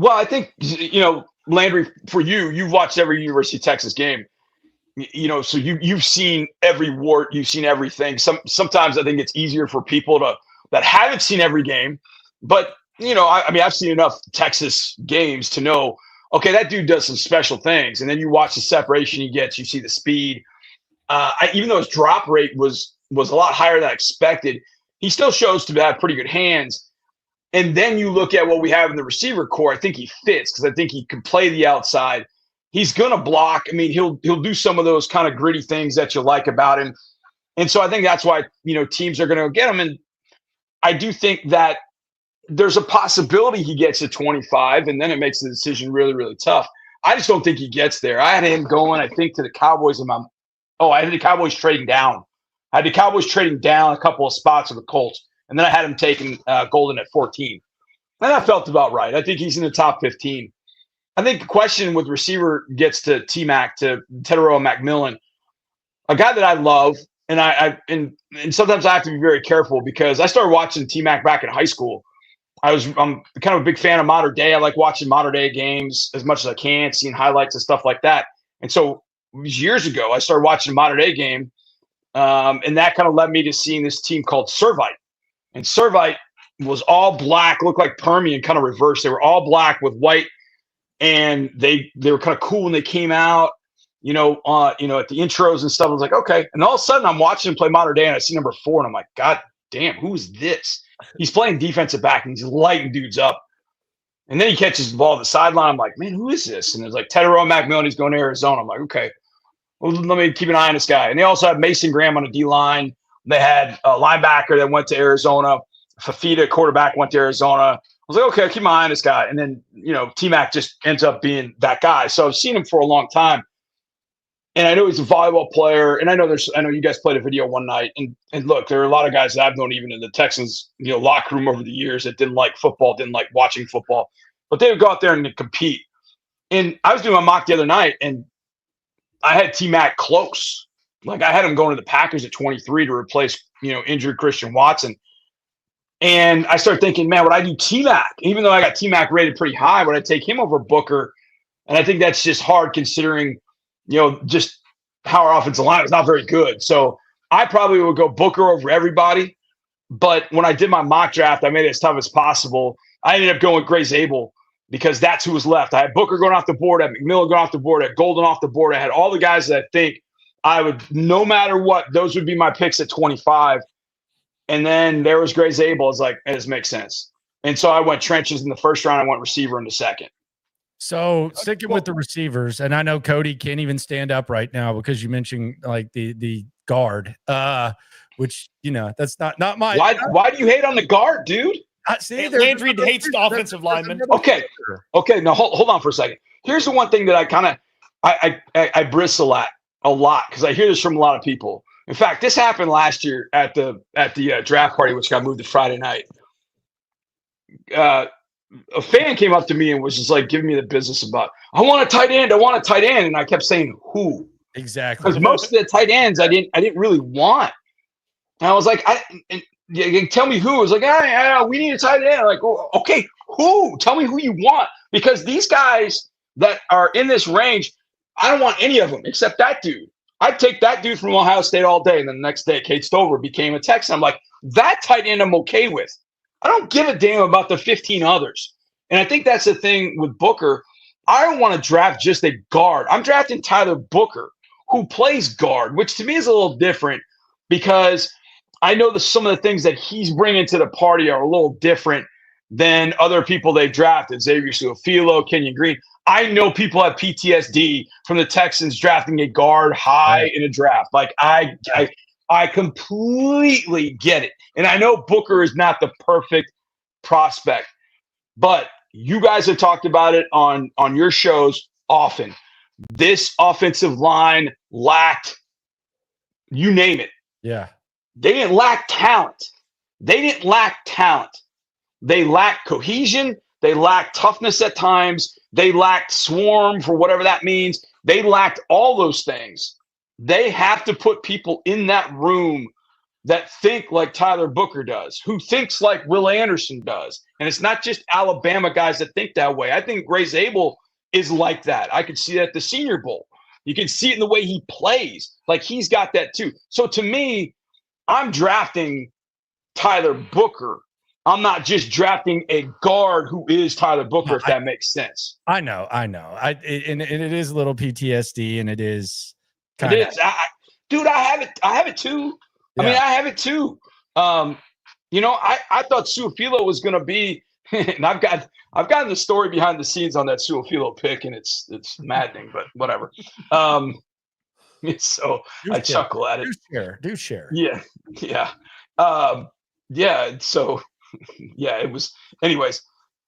Well, I think, Landry, for you've watched every University of Texas game. So you've seen every wart, you've seen everything. Sometimes I think it's easier for people that haven't seen every game, but I've seen enough Texas games to know, okay, that dude does some special things, and then you watch the separation he gets, you see the speed. Even though his drop rate was a lot higher than I expected, he still shows to have pretty good hands. And then you look at what we have in the receiver core. I think he fits because I think he can play the outside. He's going to block. I mean, he'll do some of those kind of gritty things that you like about him. And so I think that's why, teams are going to get him. And I do think that there's a possibility he gets to 25, and then it makes the decision really, really tough. I just don't think he gets there. I had him going, I think, to the Cowboys. I had the Cowboys trading down. I had the Cowboys trading down a couple of spots with the Colts. And then I had him taking Golden at 14. And that felt about right. I think he's in the top 15. I think the question with receiver gets to T-Mac, to Teteroa McMillan, a guy that I love, and sometimes I have to be very careful because I started watching T-Mac back in high school. I'm kind of a big fan of modern day. I like watching modern day games as much as I can, seeing highlights and stuff like that. And so years ago, I started watching a modern day game, and that kind of led me to seeing this team called Servite. And Servite was all black, looked like Permian, kind of reversed. They were all black with white, and they were kind of cool when they came out, at the intros and stuff. I was like, okay. And all of a sudden, I'm watching him play modern day, and I see number 4, and I'm like, God damn, who is this? He's playing defensive back, and he's lighting dudes up. And then he catches the ball at the sideline. I'm like, man, who is this? And it's like Teteroa McMillan. He's going to Arizona. I'm like, okay, well, let me keep an eye on this guy. And they also have Mason Graham on the D-line. They had a linebacker that went to Arizona. Fafita, quarterback, went to Arizona. I was like, okay, keep my eye on this guy. And then, T-Mac just ends up being that guy. So I've seen him for a long time. And I know he's a volleyball player. And I know you guys played a video one night. And look, there are a lot of guys that I've known even in the Texans, locker room over the years that didn't like football, didn't like watching football. But they would go out there and compete. And I was doing a mock the other night, and I had T-Mac close. Like, I had him going to the Packers at 23 to replace, injured Christian Watson. And I started thinking, man, would I do T-Mac? Even though I got T-Mac rated pretty high, would I take him over Booker? And I think that's just hard considering, just how our offensive line is not very good. So I probably would go Booker over everybody. But when I did my mock draft, I made it as tough as possible. I ended up going with Gray Zabel because that's who was left. I had Booker going off the board, I had McMillan going off the board, I had Golden off the board. I had all the guys that I think I would, no matter what, those would be my picks at 25. And then there was Gray Zabel. I was like, this makes sense. And so I went trenches in the first round. I went receiver in the second. So sticking with the receivers, and I know Cody can't even stand up right now because you mentioned like the guard, which, that's not my. Why do you hate on the guard, dude? See, Landry hates the offensive lineman. Okay. Now hold on for a second. Here's the one thing that I kind of I bristle at a lot because I hear this from a lot of people. In fact, this happened last year at the draft party, which got moved to Friday night. A fan came up to me and was just like giving me the business about, I want a tight end. And I kept saying, who? Exactly. Because most of the tight ends I didn't really want. And I was like, tell me who. I was like, we need a tight end. I'm like, oh, okay, who? Tell me who you want. Because these guys that are in this range, I don't want any of them except that dude. I'd take that dude from Ohio State all day. And then the next day, Kate Stover became a Texan. I'm like, that tight end I'm okay with. I don't give a damn about the 15 others. And I think that's the thing with Booker. I don't want to draft just a guard. I'm drafting Tyler Booker, who plays guard, which to me is a little different because I know that some of the things that he's bringing to the party are a little different than other people they've drafted. Xavier Su'a-Filo, Kenyon Green. I know people have PTSD from the Texans drafting a guard high in a draft. Like I completely get it. And I know Booker is not the perfect prospect, but you guys have talked about it on your shows often. This offensive line lacked, you name it. Yeah. They didn't lack talent. They lacked cohesion. They lacked toughness at times. They lacked swarm for whatever that means. They lacked all those things. They have to put people in that room that think like Tyler Booker does, who thinks like Will Anderson does. And it's not just Alabama guys that think that way. I think Gray Zabel is like that. I could see that at the Senior Bowl. You can see it in the way he plays. Like he's got that too. So to me, I'm drafting Tyler Booker. I'm not just drafting a guard who is Tyler Booker, if that makes sense. I know. And it is a little PTSD, and it is kind of. Dude, I have it. I have it too. Yeah. I mean, I have it too. I thought Su'a-Filo was going to be, and I've gotten the story behind the scenes on that Su'a-Filo pick, and it's maddening, but whatever. So I chuckle at it. Do share. Yeah. So yeah, it was. Anyways,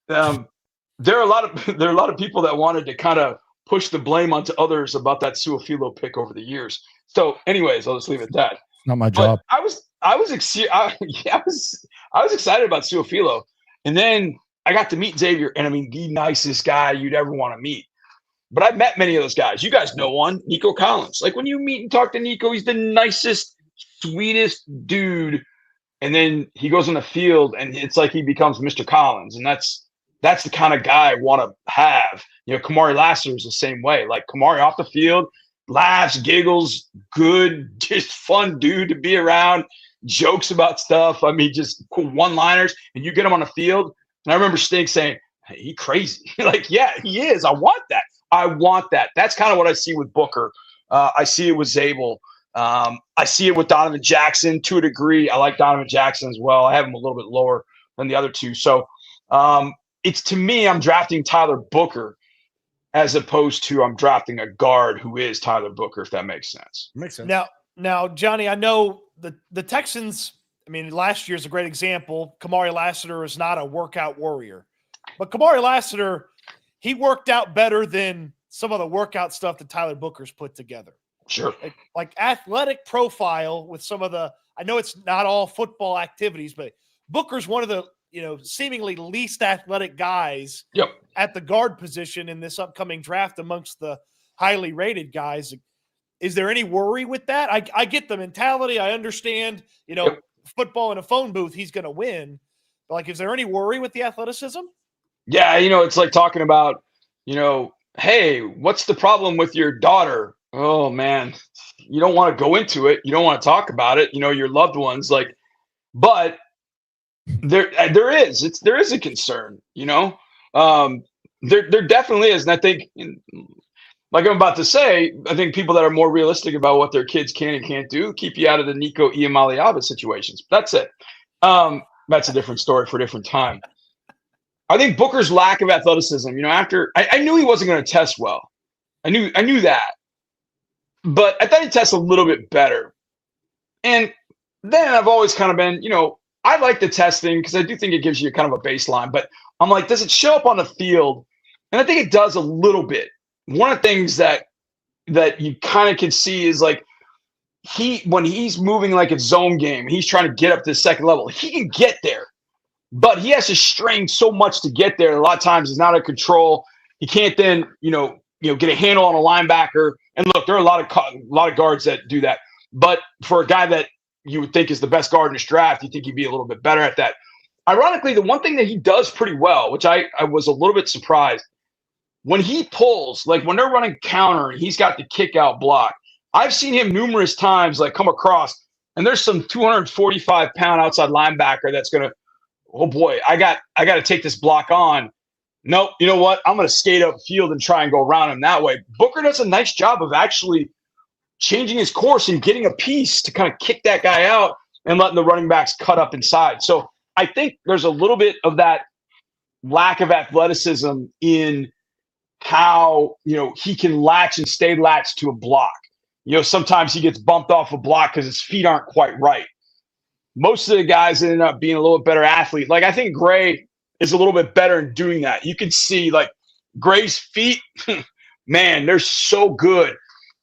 there are a lot of people that wanted to kind of push the blame onto others about that Su'a-Filo pick over the years. So, anyways, I'll just leave it at that. Not my job. I was excited about Su'a-Filo, and then I got to meet Xavier, and I mean the nicest guy you'd ever want to meet. But I've met many of those guys. You guys know one, Nico Collins. Like when you meet and talk to Nico, he's the nicest, sweetest dude. And then he goes on the field, and it's like he becomes Mr. Collins, and that's the kind of guy I want to have. Kamari Lassiter is the same way. Like Kamari off the field, laughs, giggles, good, just fun dude to be around, jokes about stuff. I mean, just cool one-liners. And you get him on the field, and I remember Sting saying, "Hey, he crazy." Like, yeah, he is. I want that. That's kind of what I see with Booker. I see it with Zabel. I see it with Donovan Jackson to a degree. I like Donovan Jackson as well. I have him a little bit lower than the other two. So it's, to me, I'm drafting Tyler Booker as opposed to I'm drafting a guard who is Tyler Booker, if that makes sense. Makes sense. Now, Johnny, I know the Texans, I mean, last year's a great example. Kamari Lassiter is not a workout warrior. But Kamari Lassiter, he worked out better than some of the workout stuff that Tyler Booker's put together. Sure. Like athletic profile with some of the, I know it's not all football activities, but Booker's one of the, seemingly least athletic guys at the guard position in this upcoming draft amongst the highly rated guys. Is there any worry with that? I get the mentality. I understand, football in a phone booth, he's going to win. But like, is there any worry with the athleticism? Yeah. It's like talking about, hey, what's the problem with your daughter? Oh man, you don't want to go into it. You don't want to talk about it. Your loved ones, but there is a concern, there definitely is. And I think, like I'm about to say, I think people that are more realistic about what their kids can and can't do keep you out of the Nico Iamaleava situations. That's it. That's a different story for a different time. I think Booker's lack of athleticism, after I knew he wasn't going to test well. I knew that. But I thought he'd test a little bit better. And then I've always kind of been, I like the testing because I do think it gives you kind of a baseline. But I'm like, does it show up on the field? And I think it does a little bit. One of the things that you kind of can see is like when he's moving like a zone game, he's trying to get up to the second level. He can get there, but he has to strain so much to get there. A lot of times he's not in control. He can't then, get a handle on a linebacker. And look, there are a lot of guards that do that. But for a guy that you would think is the best guard in this draft, you think he'd be a little bit better at that. Ironically, the one thing that he does pretty well, which I was a little bit surprised, when he pulls, like when they're running counter and he's got the kick out block, I've seen him numerous times come across, and there's some 245-pound outside linebacker that's going to, oh boy, I got to take this block on. Nope, you know what? I'm going to skate upfield and try and go around him that way. Booker does a nice job of actually changing his course and getting a piece to kind of kick that guy out and letting the running backs cut up inside. So I think there's a little bit of that lack of athleticism in how, he can latch and stay latched to a block. Sometimes he gets bumped off a block because his feet aren't quite right. Most of the guys end up being a little bit better athlete. Like I think Gray is a little bit better in doing that. You can see Gray's feet, man, they're so good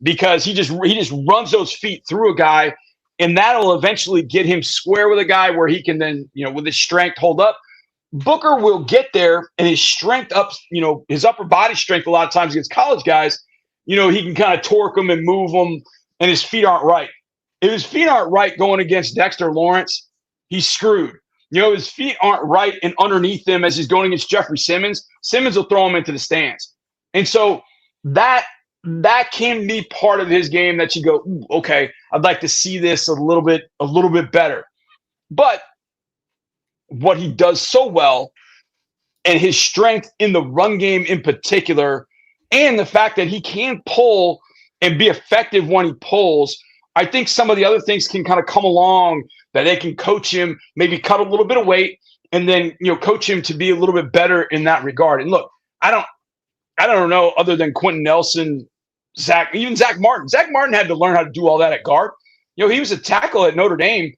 because he just runs those feet through a guy, and that'll eventually get him square with a guy where he can then, with his strength hold up. Booker will get there, and his strength up, his upper body strength a lot of times against college guys, he can kind of torque them and move them, and his feet aren't right. if his feet aren't right going against Dexter Lawrence, he's screwed. You know, his feet aren't right and underneath him as he's going against Jeffrey Simmons. Simmons will throw him into the stands. And so that can be part of his game that you go, ooh, okay, I'd like to see this a little bit better. But what he does so well, and his strength in the run game in particular, and the fact that he can pull and be effective when he pulls, I think some of the other things can kind of come along that they can coach him, maybe cut a little bit of weight, and then, you know, coach him to be a little bit better in that regard. And look, I don't know, other than Quentin Nelson, Zach Martin. Zach Martin had to learn how to do all that at guard. You know, he was a tackle at Notre Dame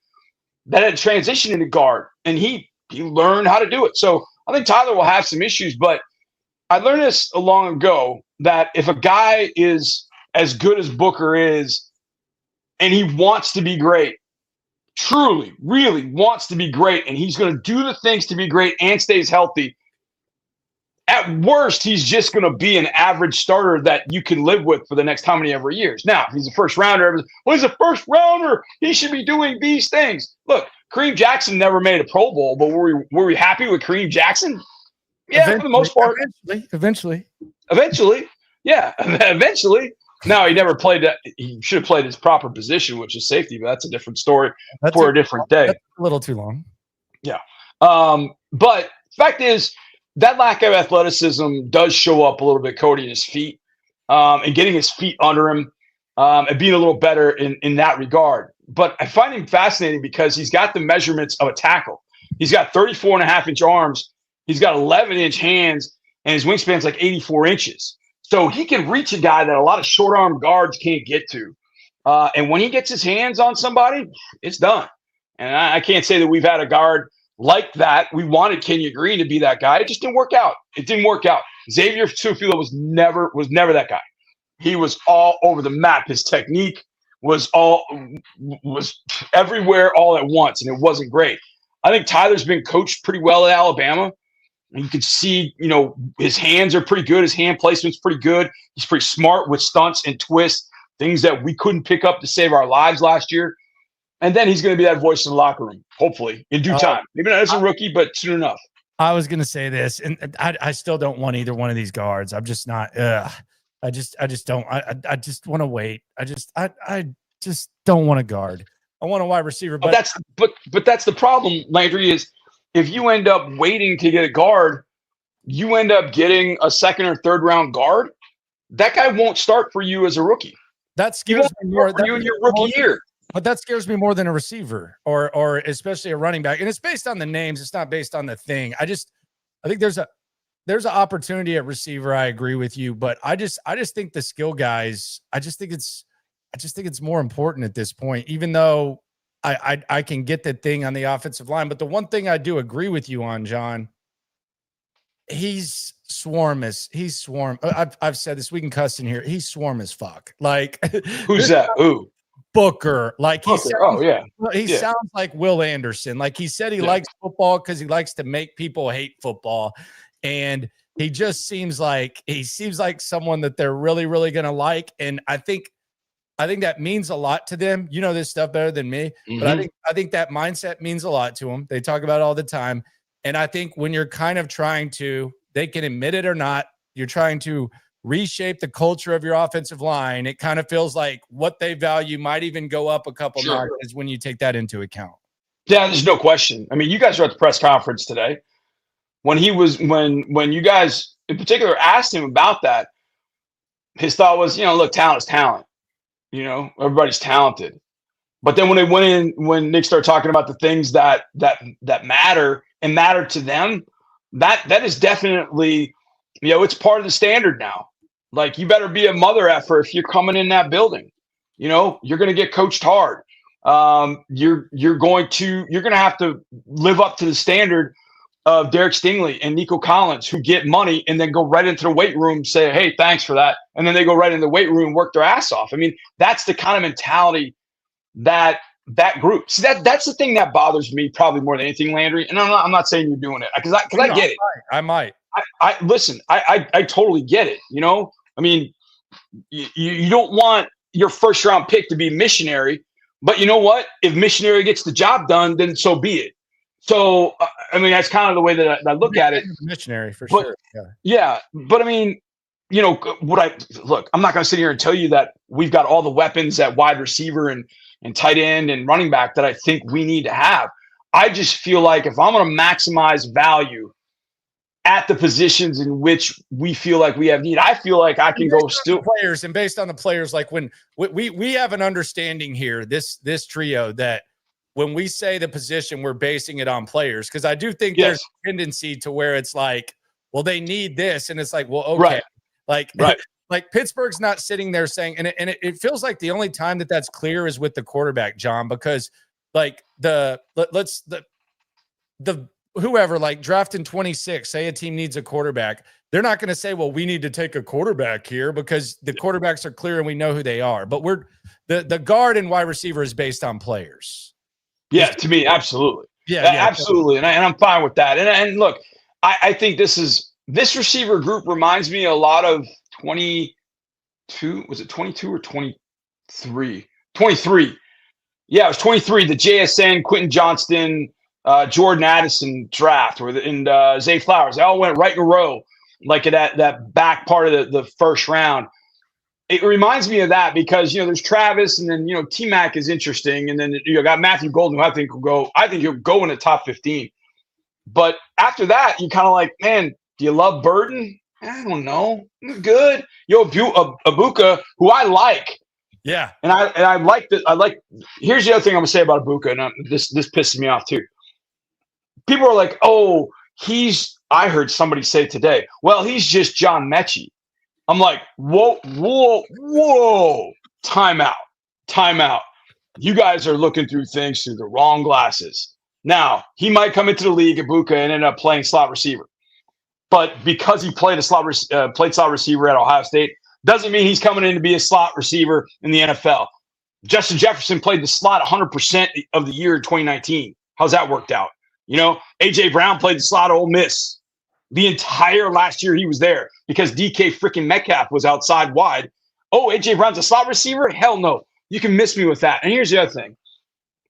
that had transitioned into guard, and he learned how to do it. So I think Tyler will have some issues, but I learned this long ago that if a guy is as good as Booker is, and he wants to be great, truly, really wants to be great, and he's going to do the things to be great and stays healthy, at worst, he's just going to be an average starter that you can live with for the next how many ever years. Now, if he's a first rounder, well, he's a first rounder, he should be doing these things. Look, Kareem Jackson never made a Pro Bowl, but were we happy with Kareem Jackson? Yeah, for the most part. Eventually. Yeah, eventually. No, he never played that. He should have played his proper position, which is safety, but that's a different story for a different day. That's a little too long. Yeah. But fact is, that lack of athleticism does show up a little bit, Cody, in his feet, and getting his feet under him, and being a little better in that regard. But I find him fascinating because he's got the measurements of a tackle. He's got 34.5-inch arms. He's got 11-inch hands, and his wingspan's like 84 inches. So he can reach a guy that a lot of short-arm guards can't get to. And when he gets his hands on somebody, it's done. And I can't say that we've had a guard like that. We wanted Kenya Green to be that guy. It just didn't work out. Xavier Su'a-Filo was never that guy. He was all over the map. His technique was everywhere all at once, and it wasn't great. I think Tyler's been coached pretty well at Alabama. You can see, you know, his hands are pretty good. His hand placement's pretty good. He's pretty smart with stunts and twists, things that we couldn't pick up to save our lives last year. And then he's going to be that voice in the locker room, hopefully, in due time. Maybe not as a rookie, but soon enough. I was going to say this, and I still don't want either one of these guards. I'm just not. I just don't. I just want to wait. I just don't want a guard. I want a wide receiver. But that's the problem, Landry, is if you end up waiting to get a guard, you end up getting a second or third round guard. That guy won't start for you as a rookie. That scares me more for you in your rookie year. But that scares me more than a receiver or especially a running back. And it's based on the names. It's not based on the thing. I think there's an opportunity at receiver. I agree with you, but I just think the skill guys, I just think it's more important at this point, even though I can get the thing on the offensive line. But the one thing I do agree with you on, John, he's swarm. I've said this, we can cuss in here. He's swarm as fuck. Like who's that? Who? Booker. Like he sounds sounds like Will Anderson. Like he said he likes football because he likes to make people hate football. And he just seems like someone that they're really, really gonna like. And I think that means a lot to them. You know this stuff better than me, but I think that mindset means a lot to them. They talk about it all the time. And I think when you're kind of trying to, they can admit it or not, you're trying to reshape the culture of your offensive line. It kind of feels like what they value might even go up a couple notches when you take that into account. Yeah, there's no question. I mean, you guys were at the press conference today when you guys in particular asked him about that. His thought was, look, talent is talent. Everybody's talented. But then when they went in, when Nick started talking about the things that matter and matter to them, that is definitely, it's part of the standard now. Like, you better be a mother effer if you're coming in that building. You're going to get coached hard. You're going to have to live up to the standard of Derek Stingley and Nico Collins, who get money and then go right into the weight room, say, hey, thanks for that. And then they go right in the weight room, work their ass off. I mean, that's the kind of mentality that group. See, that's the thing that bothers me probably more than anything, Landry. And I'm not saying you're doing it because I get it. I might. Listen, I totally get it. I mean, you don't want your first round pick to be missionary But you know what? If Missionary gets the job done, then so be it. So, I mean, that's kind of the way that I look at it. Missionary for but, sure. Yeah. But I mean, you know, I'm not going to sit here and tell you that we've got all the weapons at wide receiver and tight end and running back that I think we need to have. I just feel like if I'm going to maximize value at the positions in which we feel like we have need, I feel like I can go still players. And based on the players, like when we have an understanding here, this trio, that when we say the position, we're basing it on players. Cause I do think there's a tendency to where it's like, well, they need this. And it's like, well, okay. Right. Like Pittsburgh's not sitting there saying, and it feels like the only time that's clear is with the quarterback, John, because like whoever like drafting 26, say a team needs a quarterback, they're not going to say, well, we need to take a quarterback here because the quarterbacks are clear and we know who they are. But the guard and wide receiver is based on players. Yeah, to me, absolutely. Yeah, absolutely. And I'm fine with that. And look, I think this receiver group reminds me a lot of 22. Was it 22 or 23? 23. Yeah, it was 23. The JSN, Quentin Johnston, Jordan Addison draft, and Zay Flowers. They all went right in a row, like at that back part of the first round. It reminds me of that because, you know, there's Travis, and then, you know, T-Mac is interesting. And then you got Matthew Golden, who I think he'll go in the top 15. But after that, you kind of like, man, do you love Burton? I don't know. Good. Yo, Ibuka, who I like. Yeah. And I like that. Here's the other thing I'm gonna say about Ibuka, and this pisses me off too. People are like, oh, I heard somebody say today, well, he's just John Mechie. I'm like, whoa. Time out. You guys are looking through things through the wrong glasses. Now, he might come into the league, Ibuka, and end up playing slot receiver. But because he played slot receiver at Ohio State, doesn't mean he's coming in to be a slot receiver in the NFL. Justin Jefferson played the slot 100% of the year in 2019. How's that worked out? You know, A.J. Brown played the slot at Ole Miss. The entire last year he was there because DK freaking Metcalf was outside wide. Oh, A.J. Brown's a slot receiver? Hell no. You can miss me with that. And here's the other thing. I'm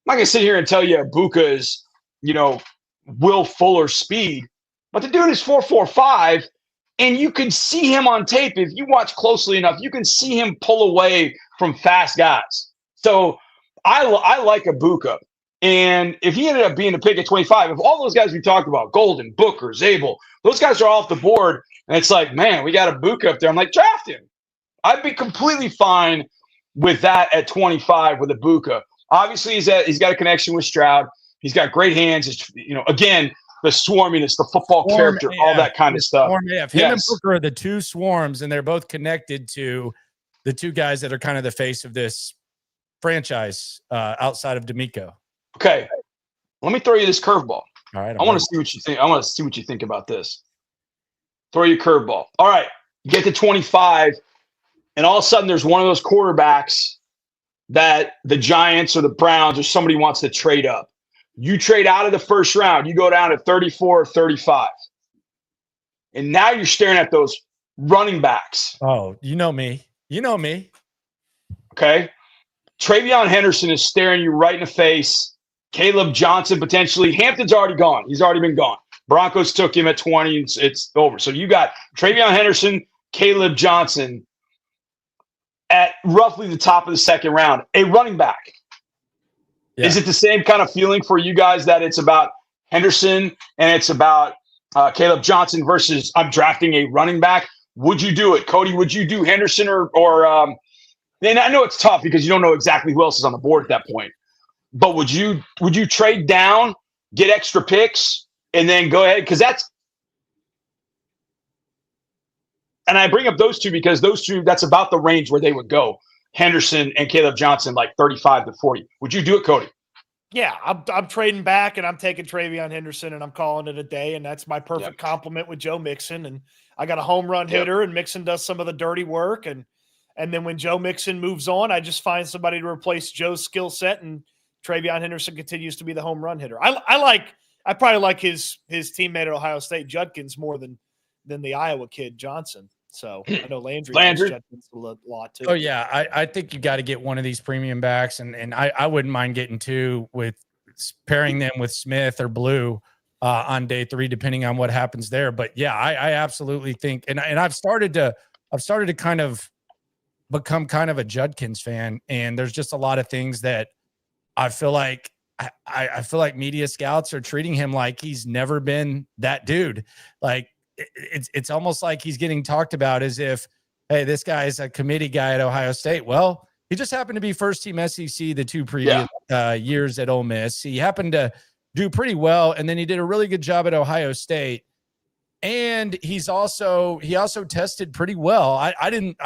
not going to sit here and tell you Ibuka is, you know, Will Fuller speed, but the dude is 4.45, and you can see him on tape. If you watch closely enough, you can see him pull away from fast guys. So I like Ibuka. And if he ended up being a pick at 25, if all those guys we talked about, Golden, Booker, Zabel, those guys are off the board, and it's like, man, we got Ibuka up there. I'm like, draft him. I'd be completely fine with that at 25 with Ibuka. Obviously, he's got a connection with Stroud. He's got great hands. It's, you know, again, the swarminess, the football character, all that kind of stuff. Him and Booker are the two swarms, and they're both connected to the two guys that are kind of the face of this franchise outside of D'Amico. Okay, let me throw you this curveball. All right, I want to see what you think. I want to see what you think about this. Throw you a curveball. All right, you get to 25, and all of a sudden there's one of those quarterbacks that the Giants or the Browns or somebody wants to trade up. You trade out of the first round. You go down to 34 or 35. And now you're staring at those running backs. Oh, you know me. Okay. Travion Henderson is staring you right in the face. Caleb Johnson, potentially. Hampton's already gone. He's already been gone. Broncos took him at 20. It's over. So you got Travion Henderson, Caleb Johnson at roughly the top of the second round. A running back. Yeah. Is it the same kind of feeling for you guys that it's about Henderson and it's about Caleb Johnson versus I'm drafting a running back? Would you do it? Cody, would you do Henderson or and I know it's tough because you don't know exactly who else is on the board at that point. But would you trade down, get extra picks, and then go ahead? Because and I bring up those two because that's about the range where they would go. Henderson and Caleb Johnson, like 35 to 40. Would you do it, Cody? Yeah, I'm trading back, and I'm taking Travion Henderson, and I'm calling it a day, and that's my perfect compliment with Joe Mixon. And I got a home run hitter, and Mixon does some of the dirty work. And then when Joe Mixon moves on, I just find somebody to replace Joe's skill set, and Travion Henderson continues to be the home run hitter. I probably like his teammate at Ohio State, Judkins, more than the Iowa kid, Johnson. So I know Landry Landry. likes Judkins a lot too. Oh yeah, I think you got to get one of these premium backs, and I wouldn't mind getting two with pairing them with Smith or Blue on day 3, depending on what happens there. But yeah, I absolutely think, and I've started to kind of become kind of a Judkins fan, and there's just a lot of things that I feel like I feel like media scouts are treating him like he's never been that dude. Like it's almost like he's getting talked about as if, hey, this guy is a committee guy at Ohio State. Well, he just happened to be first team SEC the 2 previous years at Ole Miss. He happened to do pretty well, and then he did a really good job at Ohio State. And he also tested pretty well. I didn't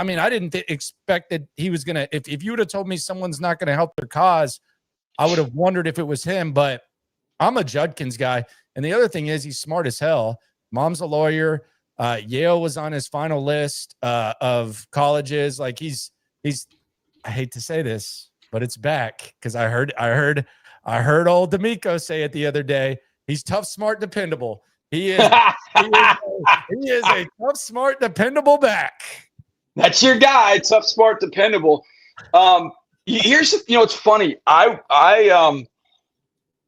expect that he was gonna. If you would have told me someone's not gonna help their cause, I would have wondered if it was him. But I'm a Judkins guy, and the other thing is he's smart as hell. Mom's a lawyer. Yale was on his final list of colleges. Like he's. I hate to say this, but it's back because I heard old D'Amico say it the other day. He's tough, smart, dependable. He is a tough, smart, dependable back. That's your guy, tough, smart, dependable. Here's it's funny.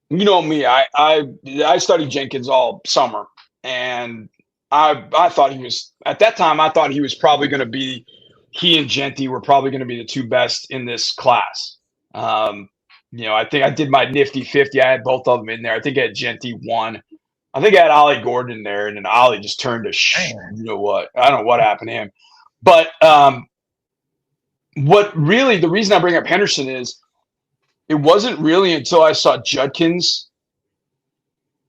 You know me. I studied Jenkins all summer, and I thought he was at that time. I thought he was probably going to be. He and Genty were probably going to be the 2 best in this class. I think I did my nifty 50. I had both of them in there. I think I had Genty 1. I think I had Ollie Gordon in there, and then Ollie just turned to you know what? I don't know what happened to him. But the reason I bring up Henderson is it wasn't really until I saw Judkins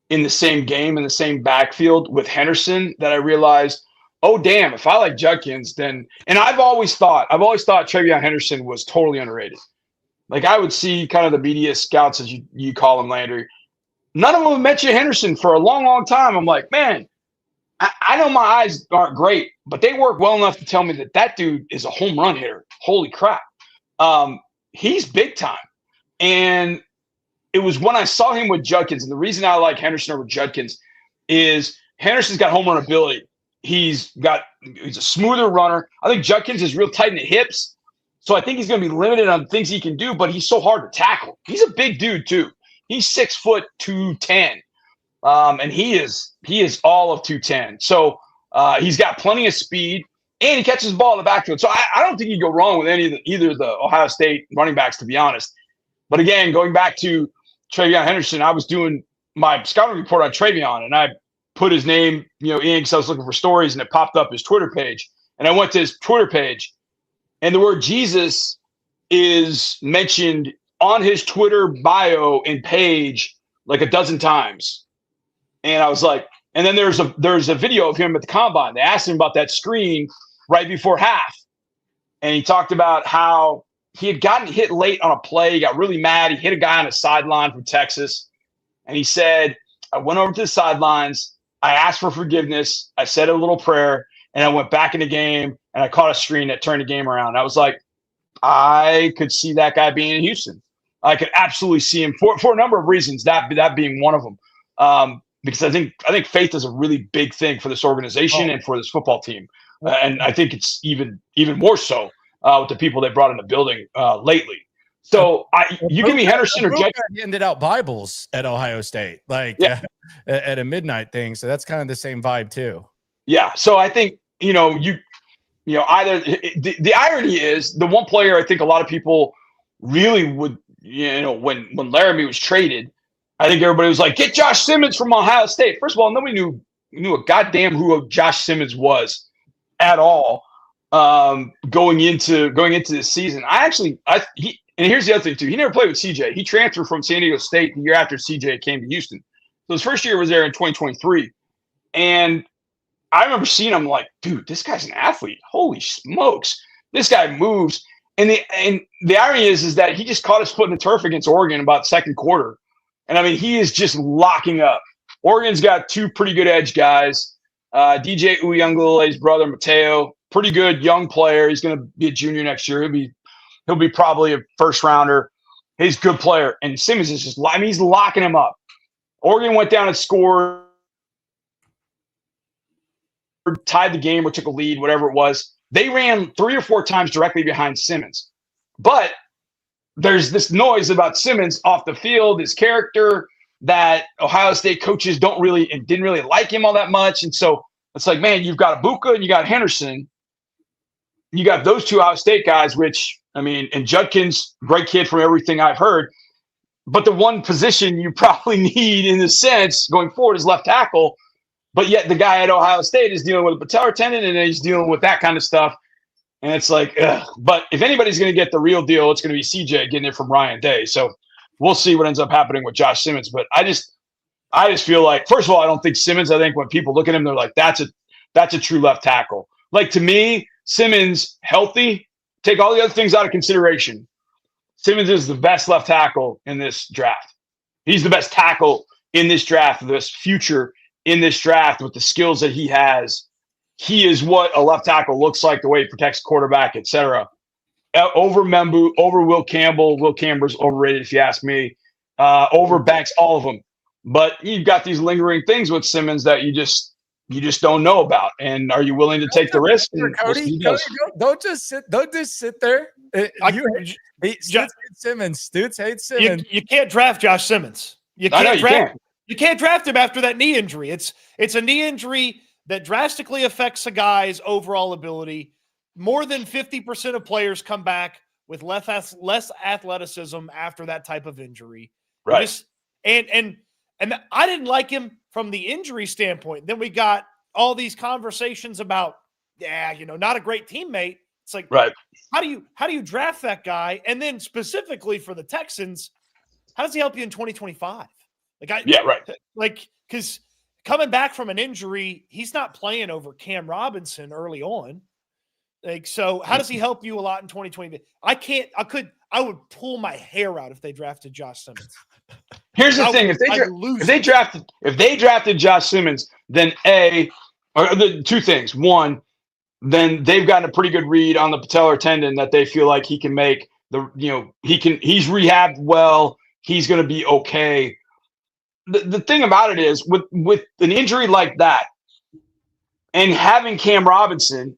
in the same game, in the same backfield with Henderson, that I realized, oh, damn, if I like Judkins, then – and I've always thought TreVeyon Henderson was totally underrated. Like I would see kind of the media scouts, as you call them, Landry. None of them have mentioned Henderson for a long, long time. I'm like, man, I know my eyes aren't great, but they work well enough to tell me that dude is a home run hitter. Holy crap. He's big time. And it was when I saw him with Judkins, and the reason I like Henderson over Judkins is Henderson's got home run ability. He's a smoother runner. I think Judkins is real tight in the hips. So I think he's going to be limited on things he can do, but he's so hard to tackle. He's a big dude too. He's 6 foot 210, and he is all of 210. So he's got plenty of speed, and he catches the ball in the backfield. So I don't think you go wrong with either of the Ohio State running backs, to be honest. But again, going back to TreVeyon Henderson, I was doing my scouting report on TreVeyon, and I put his name, in because I was looking for stories, and it popped up his Twitter page. And I went to his Twitter page, and the word Jesus is mentioned on his Twitter bio and page like a dozen times. And I was like, and then there's a video of him at the combine. They asked him about that screen right before half. And he talked about how he had gotten hit late on a play. He got really mad. He hit a guy on the sideline from Texas. And he said, I went over to the sidelines. I asked for forgiveness. I said a little prayer, and I went back in the game, and I caught a screen that turned the game around. I was like, I could see that guy being in Houston. I could absolutely see him for a number of reasons, that being one of them. Because I think faith is a really big thing for this organization and for this football team. And I think it's even more so with the people they brought in the building lately. So you give me Henderson or Judkins. He ended out Bibles at Ohio State, at a midnight thing. So that's kind of the same vibe too. Yeah. So I think, either the irony is the one player I think a lot of people really would, when Laramie was traded, I think everybody was like, get Josh Simmons from Ohio State. First of all, nobody knew a goddamn who Josh Simmons was at all going into this season. And here's the other thing too. He never played with CJ. He transferred from San Diego State the year after CJ came to Houston. So his first year was there in 2023. And I remember seeing him like, dude, this guy's an athlete. Holy smokes. This guy moves. And the irony is that he just caught his foot in the turf against Oregon about second quarter. And I mean, he is just locking up. Oregon's got 2 pretty good edge guys. DJ Uyunglele's brother, Mateo, pretty good young player. He's going to be a junior next year. He'll be probably a first rounder. He's a good player. And Simmons is just, he's locking him up. Oregon went down and scored tied the game or took a lead, whatever it was, they ran 3 or 4 times directly behind Simmons. But there's this noise about Simmons off the field, his character, that Ohio State coaches didn't really like him all that much. And so it's like, man, you've got Ibuka and you got Henderson. You got those 2 Ohio State guys, which, I mean, and Judkins, great kid from everything I've heard. But the one position you probably need in a sense going forward is left tackle. But yet the guy at Ohio State is dealing with a patellar tendon and he's dealing with that kind of stuff. And it's like, ugh. But if anybody's going to get the real deal, it's going to be CJ getting it from Ryan Day. So we'll see what ends up happening with Josh Simmons. But I just feel like, first of all, I don't think Simmons, I think when people look at him, they're like, that's a true left tackle. Like, to me, Simmons healthy, take all the other things out of consideration. Simmons is the best left tackle in this draft. He's the best tackle in this draft, the best future in this draft with the skills that he has. He is what a left tackle looks like, the way he protects quarterback, etc. Over Membu, over Will Campbell. Will Campbell's overrated, if you ask me. Over Banks, all of them. But you've got these lingering things with Simmons that you just don't know about. And are you willing to take the risk? Cody, don't just sit there. Stoots hates Simmons. Stoots hates Simmons. You can't draft Josh Simmons. You can't draft him after that knee injury. It's a knee injury that drastically affects a guy's overall ability. More than 50% of players come back with less athleticism after that type of injury. Right. And I didn't like him from the injury standpoint. Then we got all these conversations about, not a great teammate. It's like, right. How do you draft that guy? And then specifically for the Texans, how does he help you in 2025? Because coming back from an injury, he's not playing over Cam Robinson early on. So how does he help you a lot in 2020? I would pull my hair out if they drafted Josh Simmons. Here's the thing: if they drafted Josh Simmons, then the 2 things. One, then they've gotten a pretty good read on the patellar tendon that they feel like he can make he's rehabbed well. He's going to be okay. The thing about it is with an injury like that and having Cam Robinson,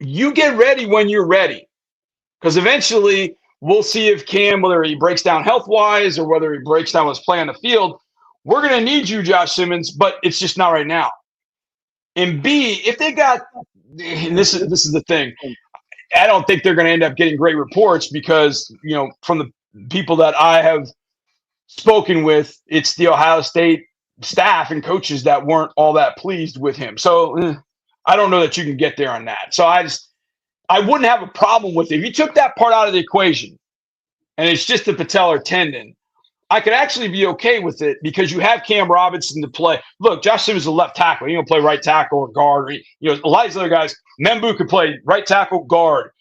you get ready when you're ready, because eventually we'll see if Cam, whether he breaks down health-wise or whether he breaks down his play on the field, we're going to need you, Josh Simmons, but it's just not right now. And B, if they got, and this is the thing, I don't think they're going to end up getting great reports because, from the people that I have spoken with, it's the Ohio State staff and coaches that weren't all that pleased with him. So I don't know that you can get there on that. So I wouldn't have a problem with it. If you took that part out of the equation and it's just the patellar tendon, I could actually be okay with it because you have Cam Robinson to play. Look, Josh Simmons is a left tackle. He can play right tackle or guard. A lot of these other guys, Membu could play right tackle, guard.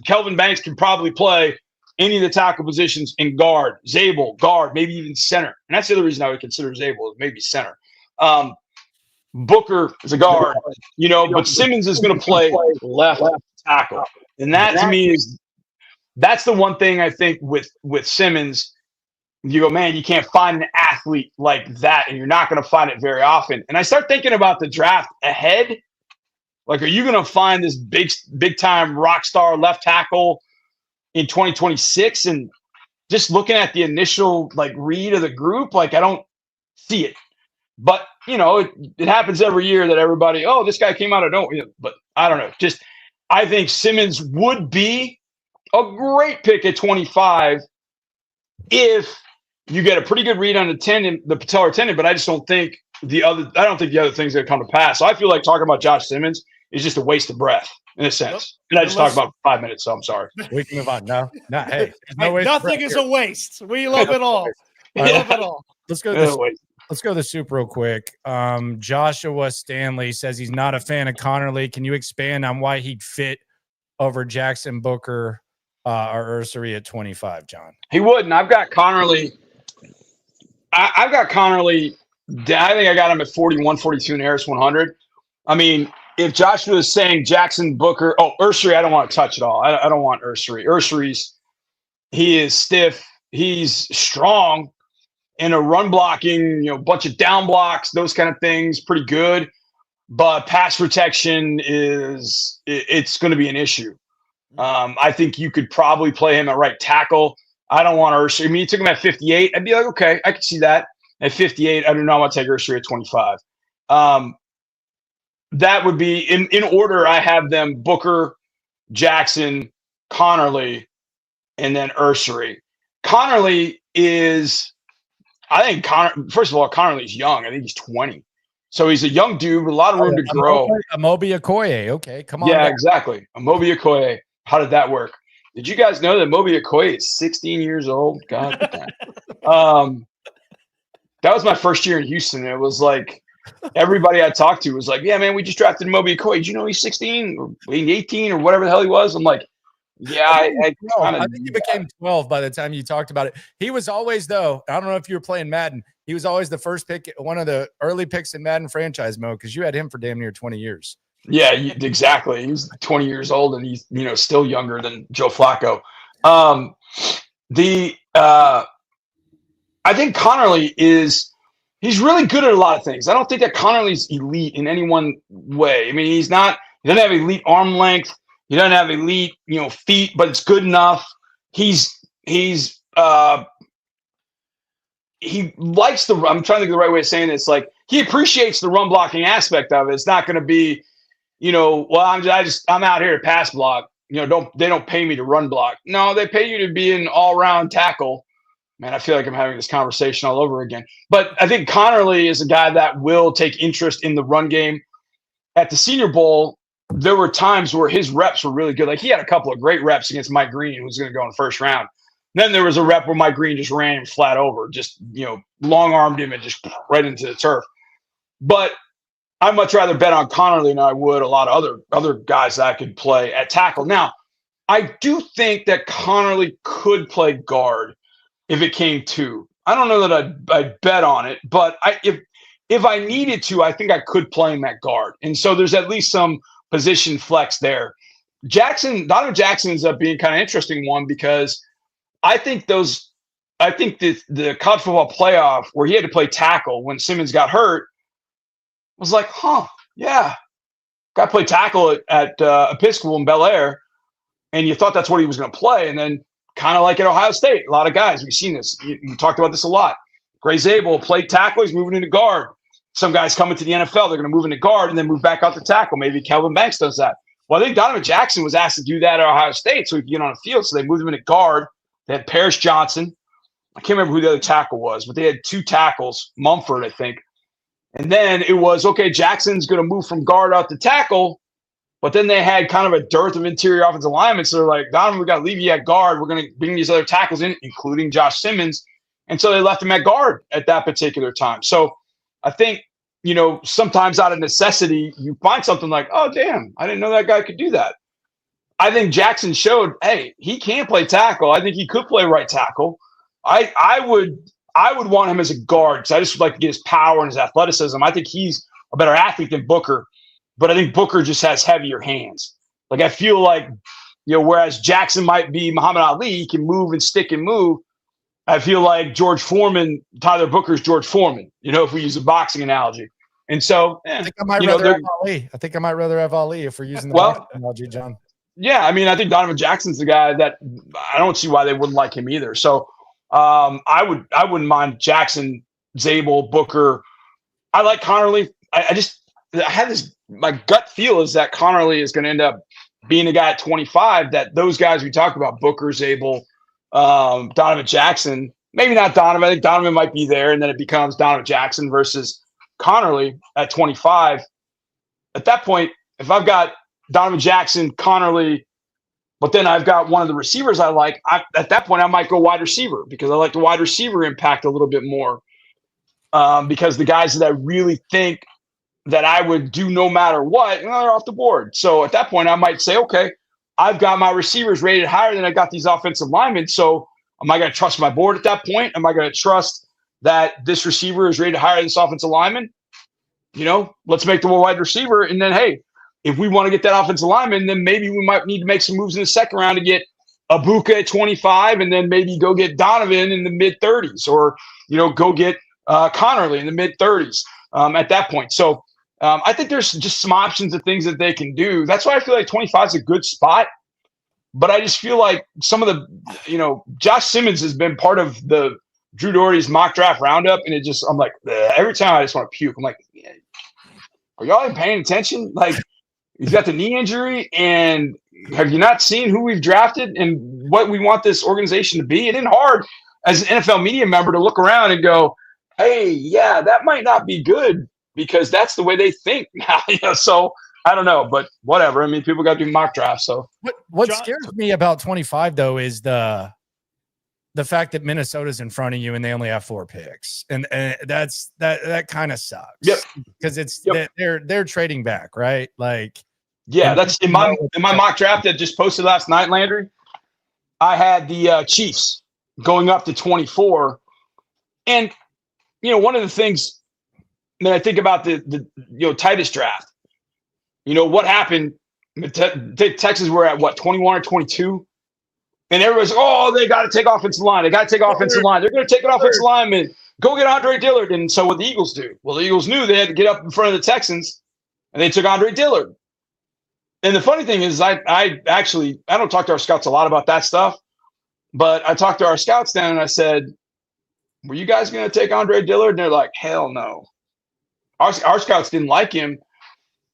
Kelvin Banks can probably play any of the tackle positions in guard. Zabel, guard, maybe even center. And that's the other reason I would consider Zabel, maybe center. Booker is a guard, but Simmons is going to play left tackle. And that to me that's the one thing I think with Simmons. You go, man, you can't find an athlete like that, and you're not going to find it very often. And I start thinking about the draft ahead. Like, are you going to find this big time rock star left tackle in 2026? And just looking at the initial read of the group, I don't see it. But it happens every year that everybody, this guy came out of nowhere. But I don't know. I think Simmons would be a great pick at 25 if you get a pretty good read on the patellar tendon, but I just don't think the other things that come to pass. So I feel like talking about Josh Simmons is just a waste of breath in a sense. And I just talked about 5 minutes, so I'm sorry. We can move on. No, hey, nothing is a waste. We love it all. Love it all. Let's go to the soup real quick. Joshua Stanley says he's not a fan of Connerly. Can you expand on why he'd fit over Jackson, Booker, or Ursary at 25, John? He wouldn't. I've got Connerly. I've got Connerly. I think I got him at 41, 42 in Harris 100. I mean, if Joshua is saying Jackson, Booker, Ursary, I don't want to touch it all. I don't want Ursary. He is stiff. He's strong. in a run blocking, bunch of down blocks, those kind of things, pretty good. But pass protection it's going to be an issue. I think you could probably play him at right tackle. I don't want Ursher. I mean, you took him at 58. I'd be like, okay, I can see that. At 58, I do not want to take Ursher at 25. That would be in order. I have them Booker, Jackson, Connerly, and then Ursher. Connerly is, I think, first of all, Connerly's young. I think he's 20. So he's a young dude with a lot of room to grow. Amobi Okoye. Okay, come on. Yeah, exactly. Amobi Okoye. How did that work? Did you guys know that Amobi Okoye is 16 years old? God. That was my first year in Houston. It was like everybody I talked to was like, yeah, man, we just drafted Amobi Okoye. Did you know he's 16 or 18 or whatever the hell he was? I'm like, yeah, I think he became 12 by the time you talked about it. He was always, though, I don't know if you were playing Madden, he was always the first pick, one of the early picks in Madden franchise mode, because you had him for damn near 20 years. Yeah, exactly. He was 20 years old, and he's still younger than Joe Flacco. I think Connerly he's really good at a lot of things. I don't think that Connerly's elite in any one way. I mean, he doesn't have elite arm length. He doesn't have elite, feet, but it's good enough. He likes I'm trying to think of the right way of saying this. Like, he appreciates the run blocking aspect of it. It's not going to be, well, I'm out here to pass block. They don't pay me to run block. No, they pay you to be an all-around tackle. Man, I feel like I'm having this conversation all over again. But I think Connerly is a guy that will take interest in the run game. At the Senior Bowl, there were times where his reps were really good. Like, he had a couple of great reps against Mike Green, who was going to go in the first round. Then there was a rep where Mike Green just ran him flat over, just, long-armed him and just right into the turf. But I'd much rather bet on Connerly than I would a lot of other guys that I could play at tackle. Now, I do think that Connerly could play guard if it came to. I don't know that I'd bet on it, but if I needed to, I think I could play him at guard. And so there's at least some position flex there. Donovan Jackson ends up being kind of interesting one, because I think the college football playoff where he had to play tackle when Simmons got hurt was like, yeah, got to play tackle at Episcopal in Bel Air, and you thought that's what he was going to play. And then kind of like at Ohio State, a lot of guys, we've seen this. You talked about this a lot. Gray Zabel played tackle, he's moving into guard. Some guys coming to the NFL, they're going to move into guard and then move back out to tackle. Maybe Kelvin Banks does that. Well, I think Donovan Jackson was asked to do that at Ohio State so he could get on the field. So they moved him into guard. They had Paris Johnson. I can't remember who the other tackle was, but they had two tackles, Mumford, I think. And then it was, okay, Jackson's going to move from guard out to tackle. But then they had kind of a dearth of interior offensive linemen. So they're like, Donovan, we got to leave you at guard. We're going to bring these other tackles in, including Josh Simmons. And so they left him at guard at that particular time. So I think, sometimes out of necessity, you find something like, oh, damn, I didn't know that guy could do that. I think Jackson showed, hey, he can play tackle. I think he could play right tackle. I would want him as a guard, because I just would like to get his power and his athleticism. I think he's a better athlete than Booker, but I think Booker just has heavier hands. Like, I feel like, whereas Jackson might be Muhammad Ali, he can move and stick and move. I feel like George Foreman, Tyler Booker's George Foreman, if we use a boxing analogy. And so, I think I might rather have Ali. I think I might rather have Ali if we're using the boxing analogy, John. Yeah, I mean, I think Donovan Jackson's the guy that I don't see why they wouldn't like him either. So I wouldn't mind Jackson, Zabel, Booker. I like Connerly. I had my gut feel is that Connerly is going to end up being a guy at 25, that those guys we talked about, Booker, Zabel, Donovan Jackson, maybe not Donovan. I think Donovan might be there, and then it becomes Donovan Jackson versus Connerly at 25. At that point, if I've got Donovan Jackson, Connerly, but then I've got one of the receivers I like, at that point I might go wide receiver, because I like the wide receiver impact a little bit more, because the guys that I really think that I would do no matter what, they're off the board. So at that point I might say, okay, I've got my receivers rated higher than I got these offensive linemen. So am I going to trust my board at that point? Am I going to trust that this receiver is rated higher than this offensive lineman? Let's make the wide receiver. And then, hey, if we want to get that offensive lineman, then maybe we might need to make some moves in the second round to get Abuka at 25, and then maybe go get Donovan in the mid-30s, or go get Connerly in the mid-30s at that point. So I think there's just some options of things that they can do. That's why I feel like 25 is a good spot. But I just feel like some of the, Josh Simmons has been part of the Drew Doherty's mock draft roundup, and I'm like, every time I just want to puke. I'm like, are y'all even paying attention? Like, he's got the knee injury, and have you not seen who we've drafted and what we want this organization to be? It isn't hard as an NFL media member to look around and go, hey, yeah, that might not be good because that's the way they think now. So I don't know, but whatever. I mean, people got to do mock drafts. So what scares me about 25 though is the fact that Minnesota's in front of you and they only have 4 picks, and that kind of sucks. Yep, because they're trading back, right? Like, yeah, that's in my mock draft that just posted last night, Landry. I had the Chiefs going up to 24, and one of the things that I think about the Titus draft. What happened? Texas were at 21 or 22, and everybody's they got to take offensive line. They got to take offensive line. They're going to take an offensive lineman. Go get Andre Dillard. And so what the Eagles do? Well, the Eagles knew they had to get up in front of the Texans, and they took Andre Dillard. And the funny thing is, I don't talk to our scouts a lot about that stuff, but I talked to our scouts then, and I said, "Were you guys going to take Andre Dillard?" And they're like, "Hell no." Our scouts didn't like him.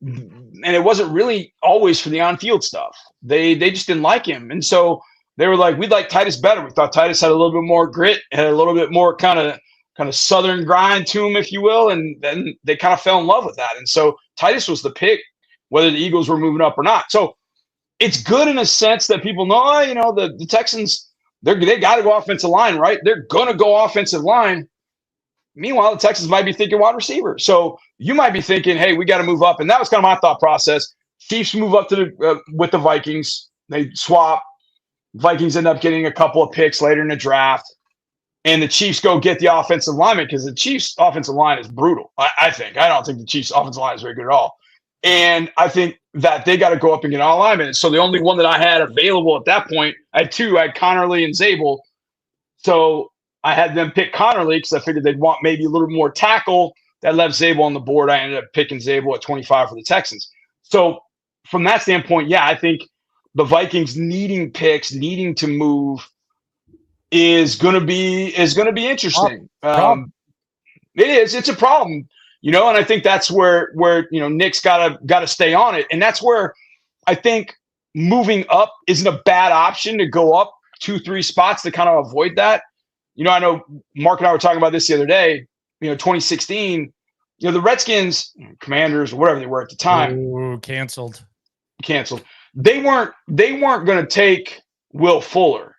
And it wasn't really always for the on-field stuff. They just didn't like him. And so they were like, we'd like Titus better. We thought Titus had a little bit more grit, had a little bit more kind of Southern grind to him, if you will. And then they kind of fell in love with that. And so Titus was the pick, whether the Eagles were moving up or not. So it's good in a sense that people know, the Texans, they got to go offensive line, right? They're going to go offensive line. Meanwhile, the Texans might be thinking wide receiver. So you might be thinking, hey, we got to move up. And that was kind of my thought process. Chiefs move up to with the Vikings. They swap. Vikings end up getting a couple of picks later in the draft. And the Chiefs go get the offensive lineman because the Chiefs' offensive line is brutal, I think. I don't think the Chiefs' offensive line is very good at all. And I think that they got to go up and get all linemen. So the only one that I had available at that point, I had 2. I had Connerly and Zabel. So I had them pick Connerly because I figured they'd want maybe a little more tackle. That left Zabel on the board. I ended up picking Zabel at 25 for the Texans. So from that standpoint, yeah, I think the Vikings needing picks, needing to move is going to be interesting. It is. It's a problem, and I think that's where Nick's got to stay on it. And that's where I think moving up isn't a bad option to go up 2-3 spots to kind of avoid that. I know Mark and I were talking about this the other day, 2016, the Redskins, Commanders, or whatever they were at the time. Ooh, canceled. They weren't going to take Will Fuller,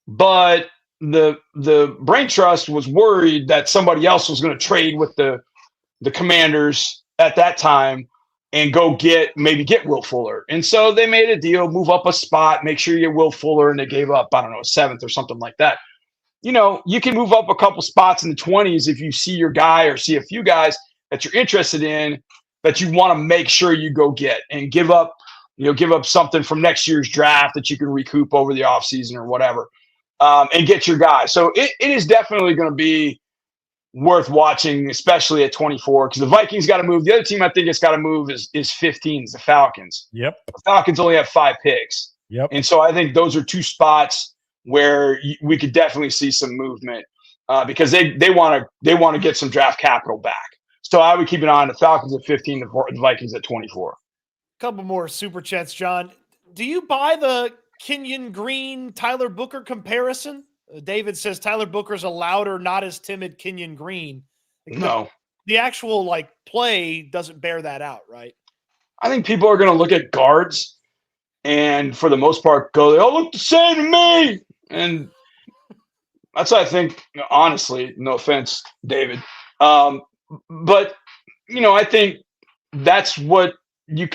but the Brain Trust was worried that somebody else was going to trade with the Commanders at that time and go get Will Fuller. And so they made a deal, move up a spot, make sure you get Will Fuller, and they gave up, I don't know, 7th or something like that. You can move up a couple spots in the 20s if you see your guy or see a few guys that you're interested in that you want to make sure you go get and give up something from next year's draft that you can recoup over the offseason or whatever, and get your guy. So it is definitely going to be worth watching, especially at 24, because the Vikings got to move. The other team I think it's got to move is 15, the Falcons. Yep. The Falcons only have 5 picks. Yep. And so I think those are 2 spots where we could definitely see some movement because they want to get some draft capital back. So I would keep an eye on the Falcons at 15, the Vikings at 24. Couple more super chats, John. Do you buy the Kenyon Green Tyler Booker comparison? David says Tyler Booker's a louder, not as timid Kenyon Green. No, the actual play doesn't bear that out, right? I think people are going to look at guards and for the most part go, they all look the same to me. And that's what I think, honestly, no offense, David. But, I think that's what you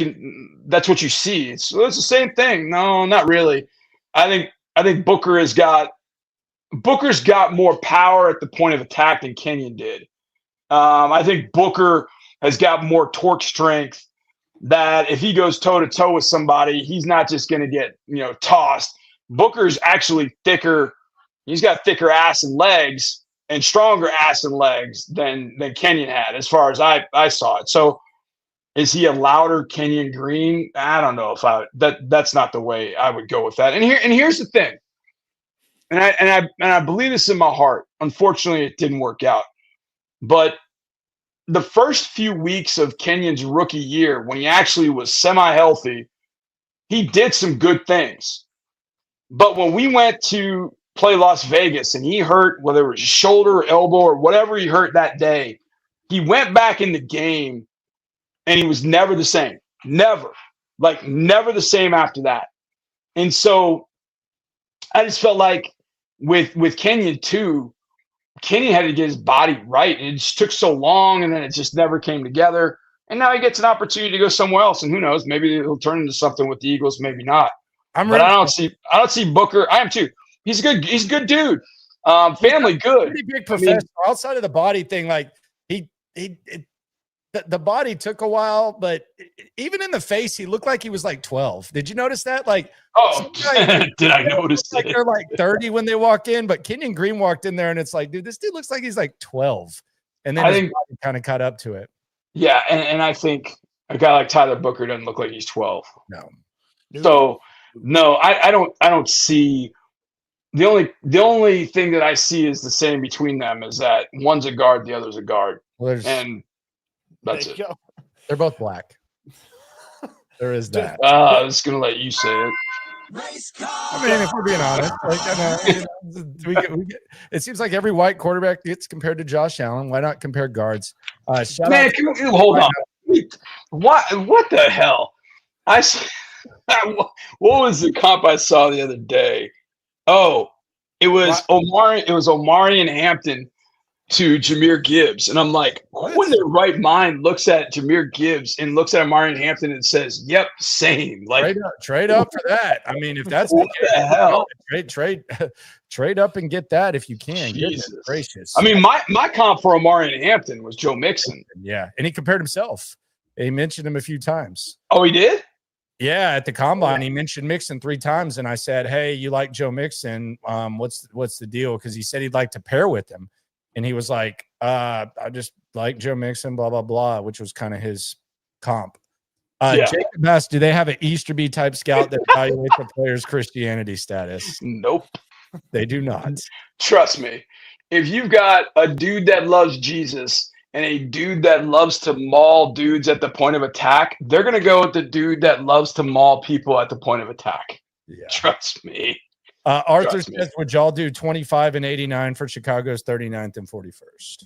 see. It's the same thing. No, not really. I think Booker's got more power at the point of attack than Kenyon did. I think Booker has got more torque strength that if he goes toe to toe with somebody, he's not just going to get, tossed. Booker's actually thicker. He's got thicker ass and legs, and stronger ass and legs than Kenyon had, as far as I saw it. So is he a louder Kenyon Green? I don't know if that's not the way I would go with that. And here's the thing. And I believe this in my heart. Unfortunately, it didn't work out. But the first few weeks of Kenyon's rookie year, when he actually was semi-healthy, he did some good things. But when we went to play Las Vegas and he hurt, whether it was shoulder or elbow or whatever he hurt that day, he went back in the game and he was never the same. Never the same after that. And so I just felt like with Kenyon too, Kenyon had to get his body right, and it just took so long, and then it just never came together. And now he gets an opportunity to go somewhere else, and who knows? Maybe he'll turn into something with the Eagles, maybe not. I don't see Booker. I am too. He's a good dude. Family good. Pretty big professional. Outside of the body thing, like the body took a while, but even in the face, he looked like he was like 12. Did you notice that? Like, did I notice like they're like 30 when they walk in, but Kenyon Green walked in there and it's like, dude, this dude looks like he's like 12. And then I think kind of caught up to it. Yeah. And I think a guy like Tyler Booker doesn't look like he's 12. No. So no, I don't see the only thing that I see is the same between them is that one's a guard, the other's a guard. And that's it. Go. They're both black. There is that. I was going to let you say it. I mean, if we're being honest, it seems like every white quarterback gets compared to Josh Allen. Why not compare guards? Hold on. What the hell? What was the comp I saw the other day? Oh, it was Omari. It was Omari and Hampton to Jahmyr Gibbs. And I'm like, who in their right mind looks at Jahmyr Gibbs and looks at Omari and Hampton and says, yep, same. Like trade up for that. I mean, if that's what the hell? Trade up and get that if you can. Jesus. Goodness gracious. I mean, my comp for Omari and Hampton was Joe Mixon. Yeah. And he compared himself. He mentioned him a few times. Oh, he did? Yeah, at the combine, he mentioned Mixon 3 times, and I said, "Hey, you like Joe Mixon? What's the deal?" Because he said he'd like to pair with him. And he was like, I just like Joe Mixon, blah, blah, blah, which was kind of his comp. Jacob Bass, do they have an Easterby type scout that evaluates the player's Christianity status? Nope. They do not. Trust me. If you've got a dude that loves Jesus and a dude that loves to maul dudes at the point of attack, they're going to go with the dude that loves to maul people at the point of attack. Yeah. Trust me. Arthur says, would y'all do 25 and 89 for Chicago's 39th and 41st?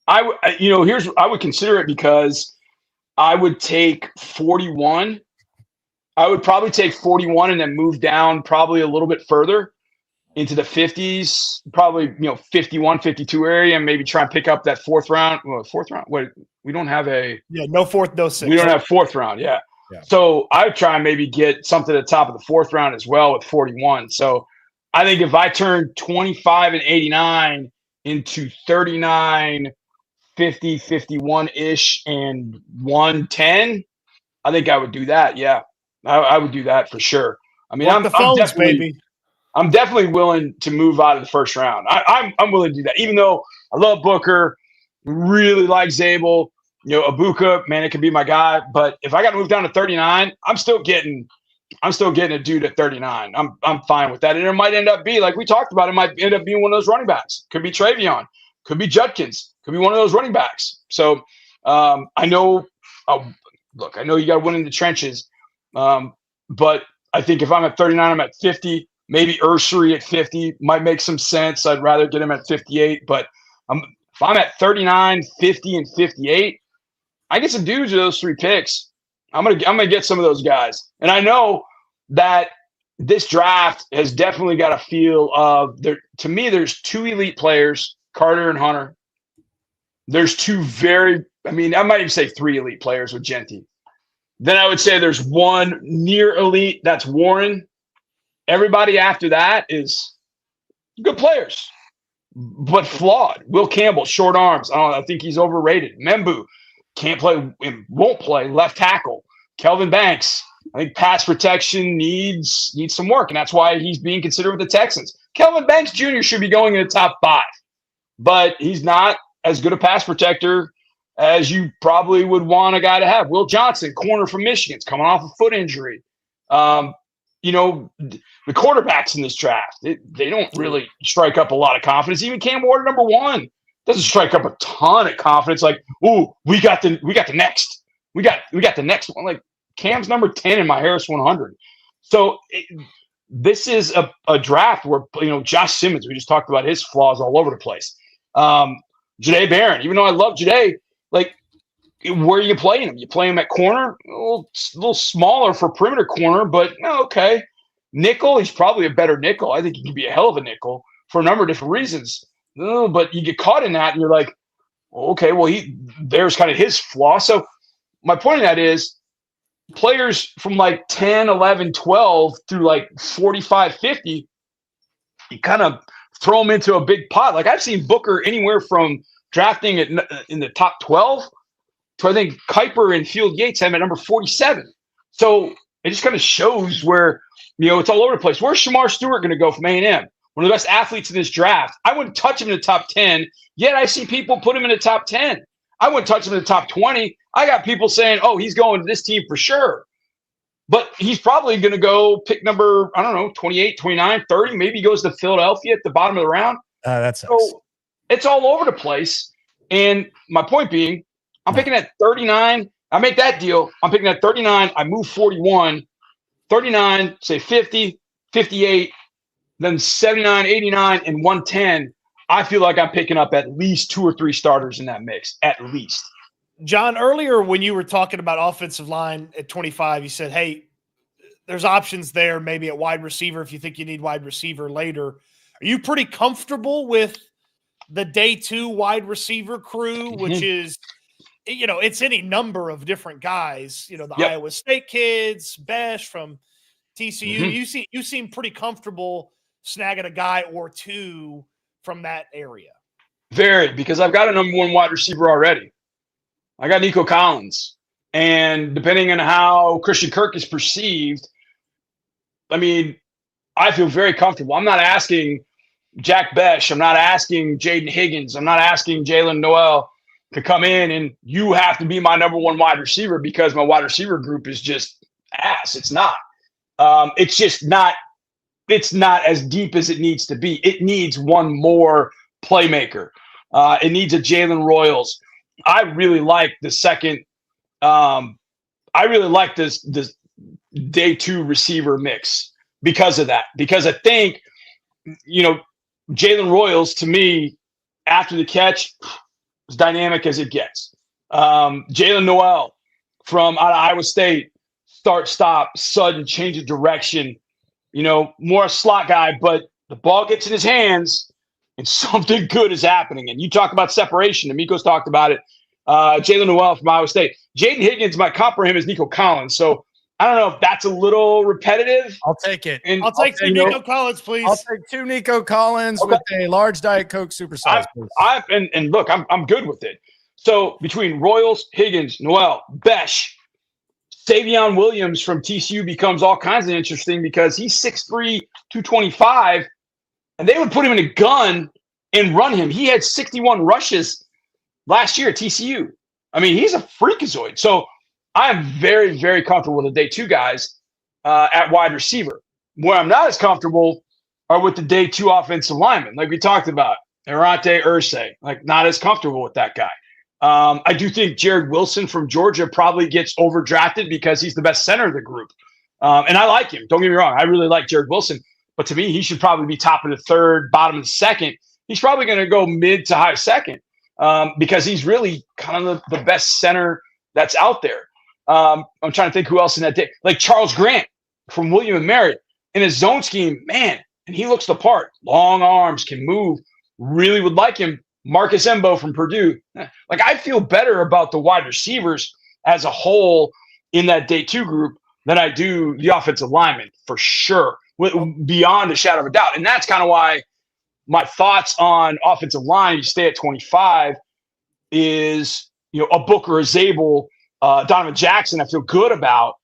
I would consider it because I would take 41. I would probably take 41 and then move down probably a little bit further into the 50s, probably 51, 52 area, and maybe try and pick up that fourth round. Wait, we don't have no fourth, no sixth. We don't have fourth round. Yeah. So I would try and maybe get something at the top of the fourth round as well with 41. So I think if I turn 25 and 89 into 39, 50, 51-ish and 110, I think I would do that. Yeah, I would do that for sure. I mean, I'm definitely willing to move out of the first round. I'm willing to do that, even though I love Booker, really like Zabel. Abuka, man, it could be my guy. But if I got to move down to 39, I'm still getting a dude at 39. I'm fine with that. And it might end up being, like we talked about, it might end up being one of those running backs. Could be Travion, could be Judkins, could be one of those running backs. So I know you got to win in the trenches. But I think if I'm at 39, I'm at 50. Maybe Ursery at 50 might make some sense. I'd rather get him at 58. But if I'm at 39, 50, and 58, I get some dudes with those 3 picks. I'm gonna get some of those guys. And I know that this draft has definitely got a feel of there. To me, there's 2 elite players, Carter and Hunter. There's 2 I might even say 3 elite players with Genty. Then I would say there's 1 near elite, that's Warren. Everybody after that is good players, but flawed. Will Campbell, short arms. I think he's overrated. Membu can't play, won't play left tackle. Kelvin Banks, I think pass protection needs some work, and that's why he's being considered with the Texans. Kelvin Banks Jr. should be going in the top 5, but he's not as good a pass protector as you probably would want a guy to have. Will Johnson, corner from Michigan, is coming off a foot injury. You know, the quarterbacks in this draft, they don't really strike up a lot of confidence. Even Cam Ward, number 1, doesn't strike up a ton of confidence. Like, ooh, we got the next. We got the next one. Like, Cam's number 10 in my Harris 100. So this is a draft where, you know, Josh Simmons, we just talked about his flaws all over the place. Jahdae Barron, even though I love Jahdae, like, where are you playing him? You play him at corner, a little smaller for perimeter corner, but okay. Nickel, he's probably a better nickel. I think he can be a hell of a nickel for a number of different reasons. But you get caught in that, and you're like, okay, well, there's kind of his flaw. So my point of that is players from like 10, 11, 12 through like 45, 50, you kind of throw them into a big pot. Like, I've seen Booker anywhere from drafting in the top 12 to, I think, Kuiper and Field Yates have him at number 47. So it just kind of shows where, you know, it's all over the place. Where's Shamar Stewart going to go from A&M? One of the best athletes in this draft. I wouldn't touch him in the top 10, yet I see people put him in the top 10. I wouldn't touch him in the top 20. I got people saying, oh, he's going to this team for sure. But he's probably going to go pick number, I don't know, 28, 29, 30. Maybe he goes to Philadelphia at the bottom of the round. That's so it's all over the place. And my point being, I'm picking at 39. I make that deal. I'm picking at 39. I move 41, 39, say 50, 58, then 79, 89, and 110. I feel like I'm picking up at least 2 or 3 starters in that mix, at least. John, earlier when you were talking about offensive line at 25, you said, hey, there's options there maybe at wide receiver if you think you need wide receiver later. Are you pretty comfortable with the day 2 wide receiver crew, which is, you know, it's any number of different guys, you know, the Iowa State kids, Besh from TCU. You seem pretty comfortable snagging a guy or 2 from that area. Very, because I've got a number 1 wide receiver already. I got Nico Collins. And depending on how Christian Kirk is perceived, I mean, I feel very comfortable. I'm not asking Jack Besh. I'm not asking Jaden Higgins. I'm not asking Jalen Noel to come in and you have to be my number 1 wide receiver because my wide receiver group is just ass. It's not. It's just not. It's not as deep as it needs to be. It needs one more playmaker. It needs a Jalen Royals. I really like the second. I really like this day 2 receiver mix because of that. Because I think, you know, Jalen Royals to me after the catch, as dynamic as it gets. Jalen Noel from out of Iowa State, start, stop, sudden change of direction. You know, more a slot guy, but the ball gets in his hands and something good is happening. And you talk about separation. Amico's talked about it. Jalen Noel from Iowa State. Jaden Higgins might compare him as Nico Collins. So I don't know if that's a little repetitive. I'll take it. And I'll take 2 Nico Collins, please. I'll take 2 Nico Collins with a large Diet Coke supersize. And look, I'm good with it. So between Royals, Higgins, Noel, Besh, Savion Williams from TCU becomes all kinds of interesting because he's 6'3", 225, and they would put him in a gun and run him. He had 61 rushes last year at TCU. I mean, he's a freakazoid. So I'm very, very comfortable with the day 2 guys at wide receiver. Where I'm not as comfortable are with the day 2 offensive linemen, like we talked about. Arante Irsay, like not as comfortable with that guy. I do think Jared Wilson from Georgia probably gets overdrafted because he's the best center of the group. And I like him. Don't get me wrong. I really like Jared Wilson. But to me, he should probably be top of the 3rd, bottom of the 2nd. He's probably going to go mid to high 2nd because he's really kind of the best center that's out there. I'm trying to think who else in that day. Like Charles Grant from William & Mary in his zone scheme, man, and he looks the part. Long arms, can move. Really would like him. Marcus Embo from Purdue. Like, I feel better about the wide receivers as a whole in that day 2 group than I do the offensive linemen, for sure, beyond a shadow of a doubt. And that's kind of why my thoughts on offensive line, you stay at 25, is, you know, a Booker, a Zabel, Donovan Jackson, I feel good about.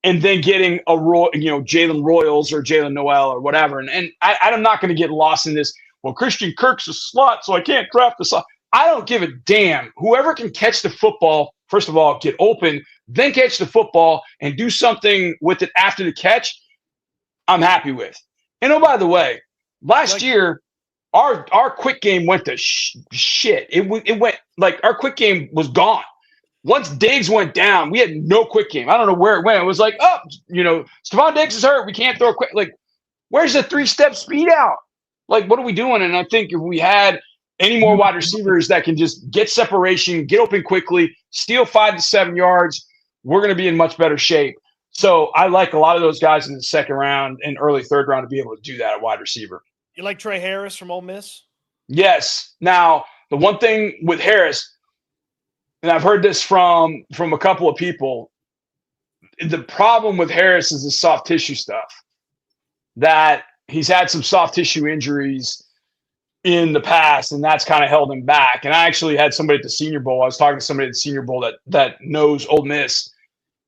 and then getting Jalen Royals or Jalen Noel or whatever. And I'm not going to get lost in this. Well, Christian Kirk's a slot, so I can't draft the slot. I don't give a damn. Whoever can catch the football, first of all, get open, then catch the football and do something with it after the catch, I'm happy with. And oh, by the way, last year, our quick game went to shit. It went like our quick game was gone. Once Diggs went down, we had no quick game. I don't know where it went. It was like, Stephon Diggs is hurt. We can't throw a quick. Like, where's the 3-step speed out? Like, what are we doing? And I think if we had any more wide receivers that can just get separation, get open quickly, steal 5 to 7 yards, we're going to be in much better shape. So I like a lot of those guys in the second round and early third round to be able to do that at wide receiver. You like Trey Harris from Ole Miss? Yes. Now, the one thing with Harris, and I've heard this from a couple of people, the problem with Harris is the soft tissue stuff. That he's had some soft tissue injuries in the past, and that's kind of held him back. And I actually had somebody at the Senior Bowl. I was talking to somebody at the Senior Bowl that knows Ole Miss,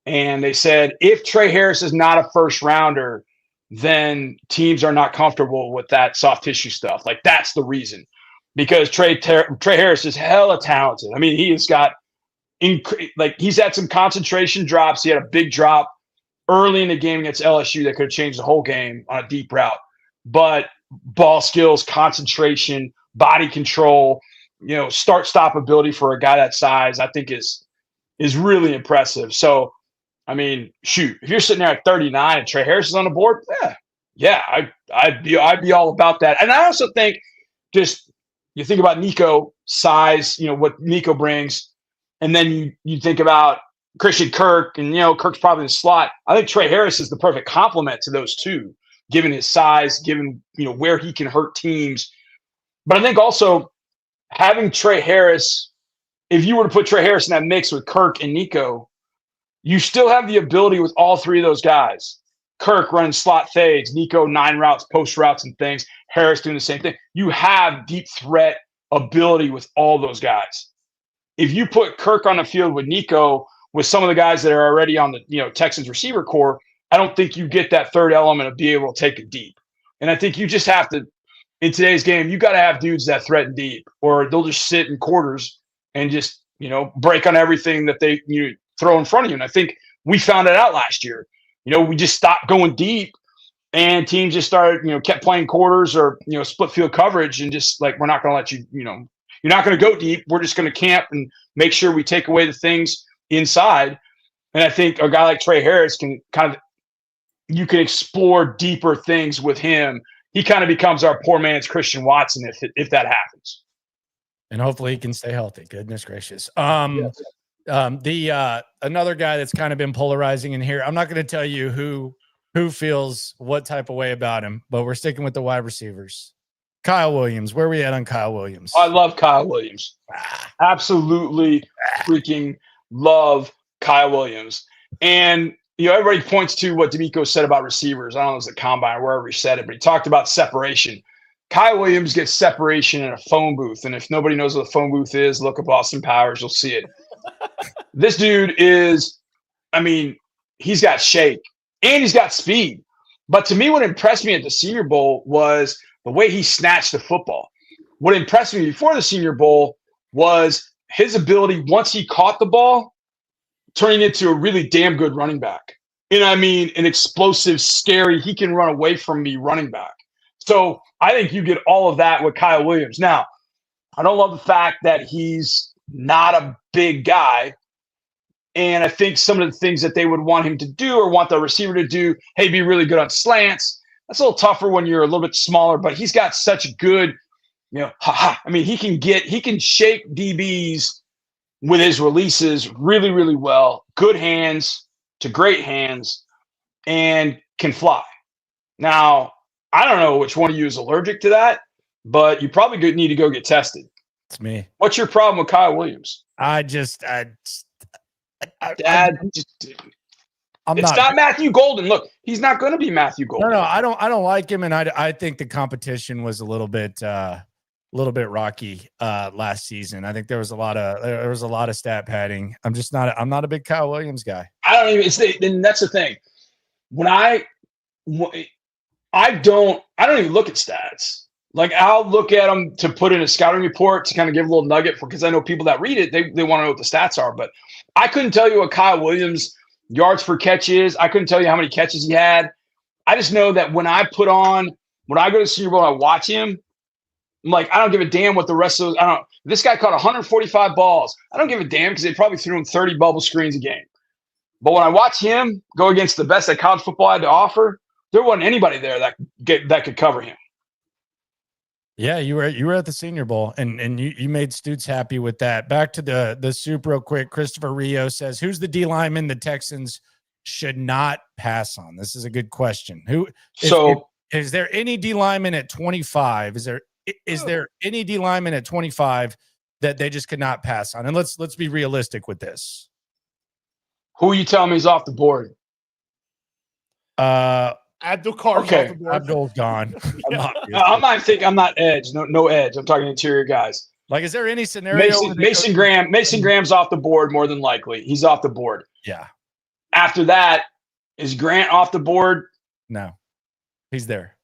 and they said if Trey Harris is not a first rounder, then teams are not comfortable with that soft tissue stuff. Like, that's the reason. Because Trey Harris is hella talented. I mean, he has got he's had some concentration drops. He had a big drop early in the game against LSU that could have changed the whole game on a deep route. But ball skills, concentration, body control, start-stop ability for a guy that size, I think is really impressive. I mean, shoot, if you're sitting there at 39 and Trey Harris is on the board, I'd be all about that. And I also think just you think about Nico size, what Nico brings, and then you think about Christian Kirk, and Kirk's probably in the slot. I think Trey Harris is the perfect complement to those two, given his size, given where he can hurt teams. But I think also having Trey Harris, if you were to put Trey Harris in that mix with Kirk and Nico, you still have the ability with all three of those guys. Kirk running slot fades, Nico 9 routes, post routes and things, Harris doing the same thing. You have deep threat ability with all those guys. If you put Kirk on the field with Nico, with some of the guys that are already on the Texans receiver core, I don't think you get that third element of being able to take it deep. And I think you just have to, in today's game, you got to have dudes that threaten deep, or they'll just sit in quarters and just, break on everything that they throw in front of you. And I think we found it out last year. We just stopped going deep, and teams just started, kept playing quarters or, split field coverage, and just like, we're not going to let you, you're not going to go deep. We're just going to camp and make sure we take away the things inside. And I think a guy like Trey Harris can you can explore deeper things with him. He kind of becomes our poor man's Christian Watson if that happens. And hopefully he can stay healthy. Goodness gracious. Another guy that's kind of been polarizing in here. I'm not going to tell you who feels what type of way about him, but we're sticking with the wide receivers. Kyle Williams. Where are we at on Kyle Williams? I love Kyle Williams. Absolutely freaking love Kyle Williams. And, everybody points to what D'Amico said about receivers. I don't know if it was the combine or wherever he said it, but he talked about separation. Kyle Williams gets separation in a phone booth. And if nobody knows what a phone booth is, look up Austin Powers. You'll see it. This dude he's got shake and he's got speed. But to me, what impressed me at the Senior Bowl was the way he snatched the football. What impressed me before the Senior Bowl was his ability, once he caught the ball, turning into a really damn good running back. And an explosive, scary, he can run away from me running back. So I think you get all of that with Kyle Williams. Now, I don't love the fact that he's not a big guy. And I think some of the things that they would want him to do or want the receiver to do, hey, be really good on slants. That's a little tougher when you're a little bit smaller, but he's got such good, he can shake DBs with his releases really, really well. Good hands to great hands, and can fly. Now, I don't know which one of you is allergic to that, but you probably need to go get tested. It's me. What's your problem with Kyle Williams? It's not Matthew Golden. Look, he's not going to be Matthew Golden. No, I don't like him, and I think the competition was a little bit rocky last season. I think there was a lot of stat padding. I'm not a big Kyle Williams guy. I don't even. And that's the thing. When I don't even look at stats. Like I'll look at them to put in a scouting report to kind of give a little nugget because I know people that read it, they want to know what the stats are. But I couldn't tell you what Kyle Williams' yards per catch is. I couldn't tell you how many catches he had. I just know that when I go to the Senior Bowl and I watch him, I'm like, I don't give a damn what the rest of those. This guy caught 145 balls. I don't give a damn because they probably threw him 30 bubble screens a game. But when I watch him go against the best that college football had to offer, there wasn't anybody there that could cover him. Yeah, you were at the Senior Bowl, and you made Stoots happy with that. Back to the soup real quick. Christopher Rio says, "Who's the D lineman the Texans should not pass on?" This is a good question. Is there any D lineman at 25? Is there any D lineman at 25 that they just could not pass on? And let's be realistic with this. Who are you telling me is off the board? Abdul Carr's okay. off the board. Abdul's gone. I'm not edge. No edge. I'm talking interior guys. Like, is there any scenario? Mason Graham's off the board more than likely. He's off the board. Yeah. After that, is Grant off the board? No, he's there.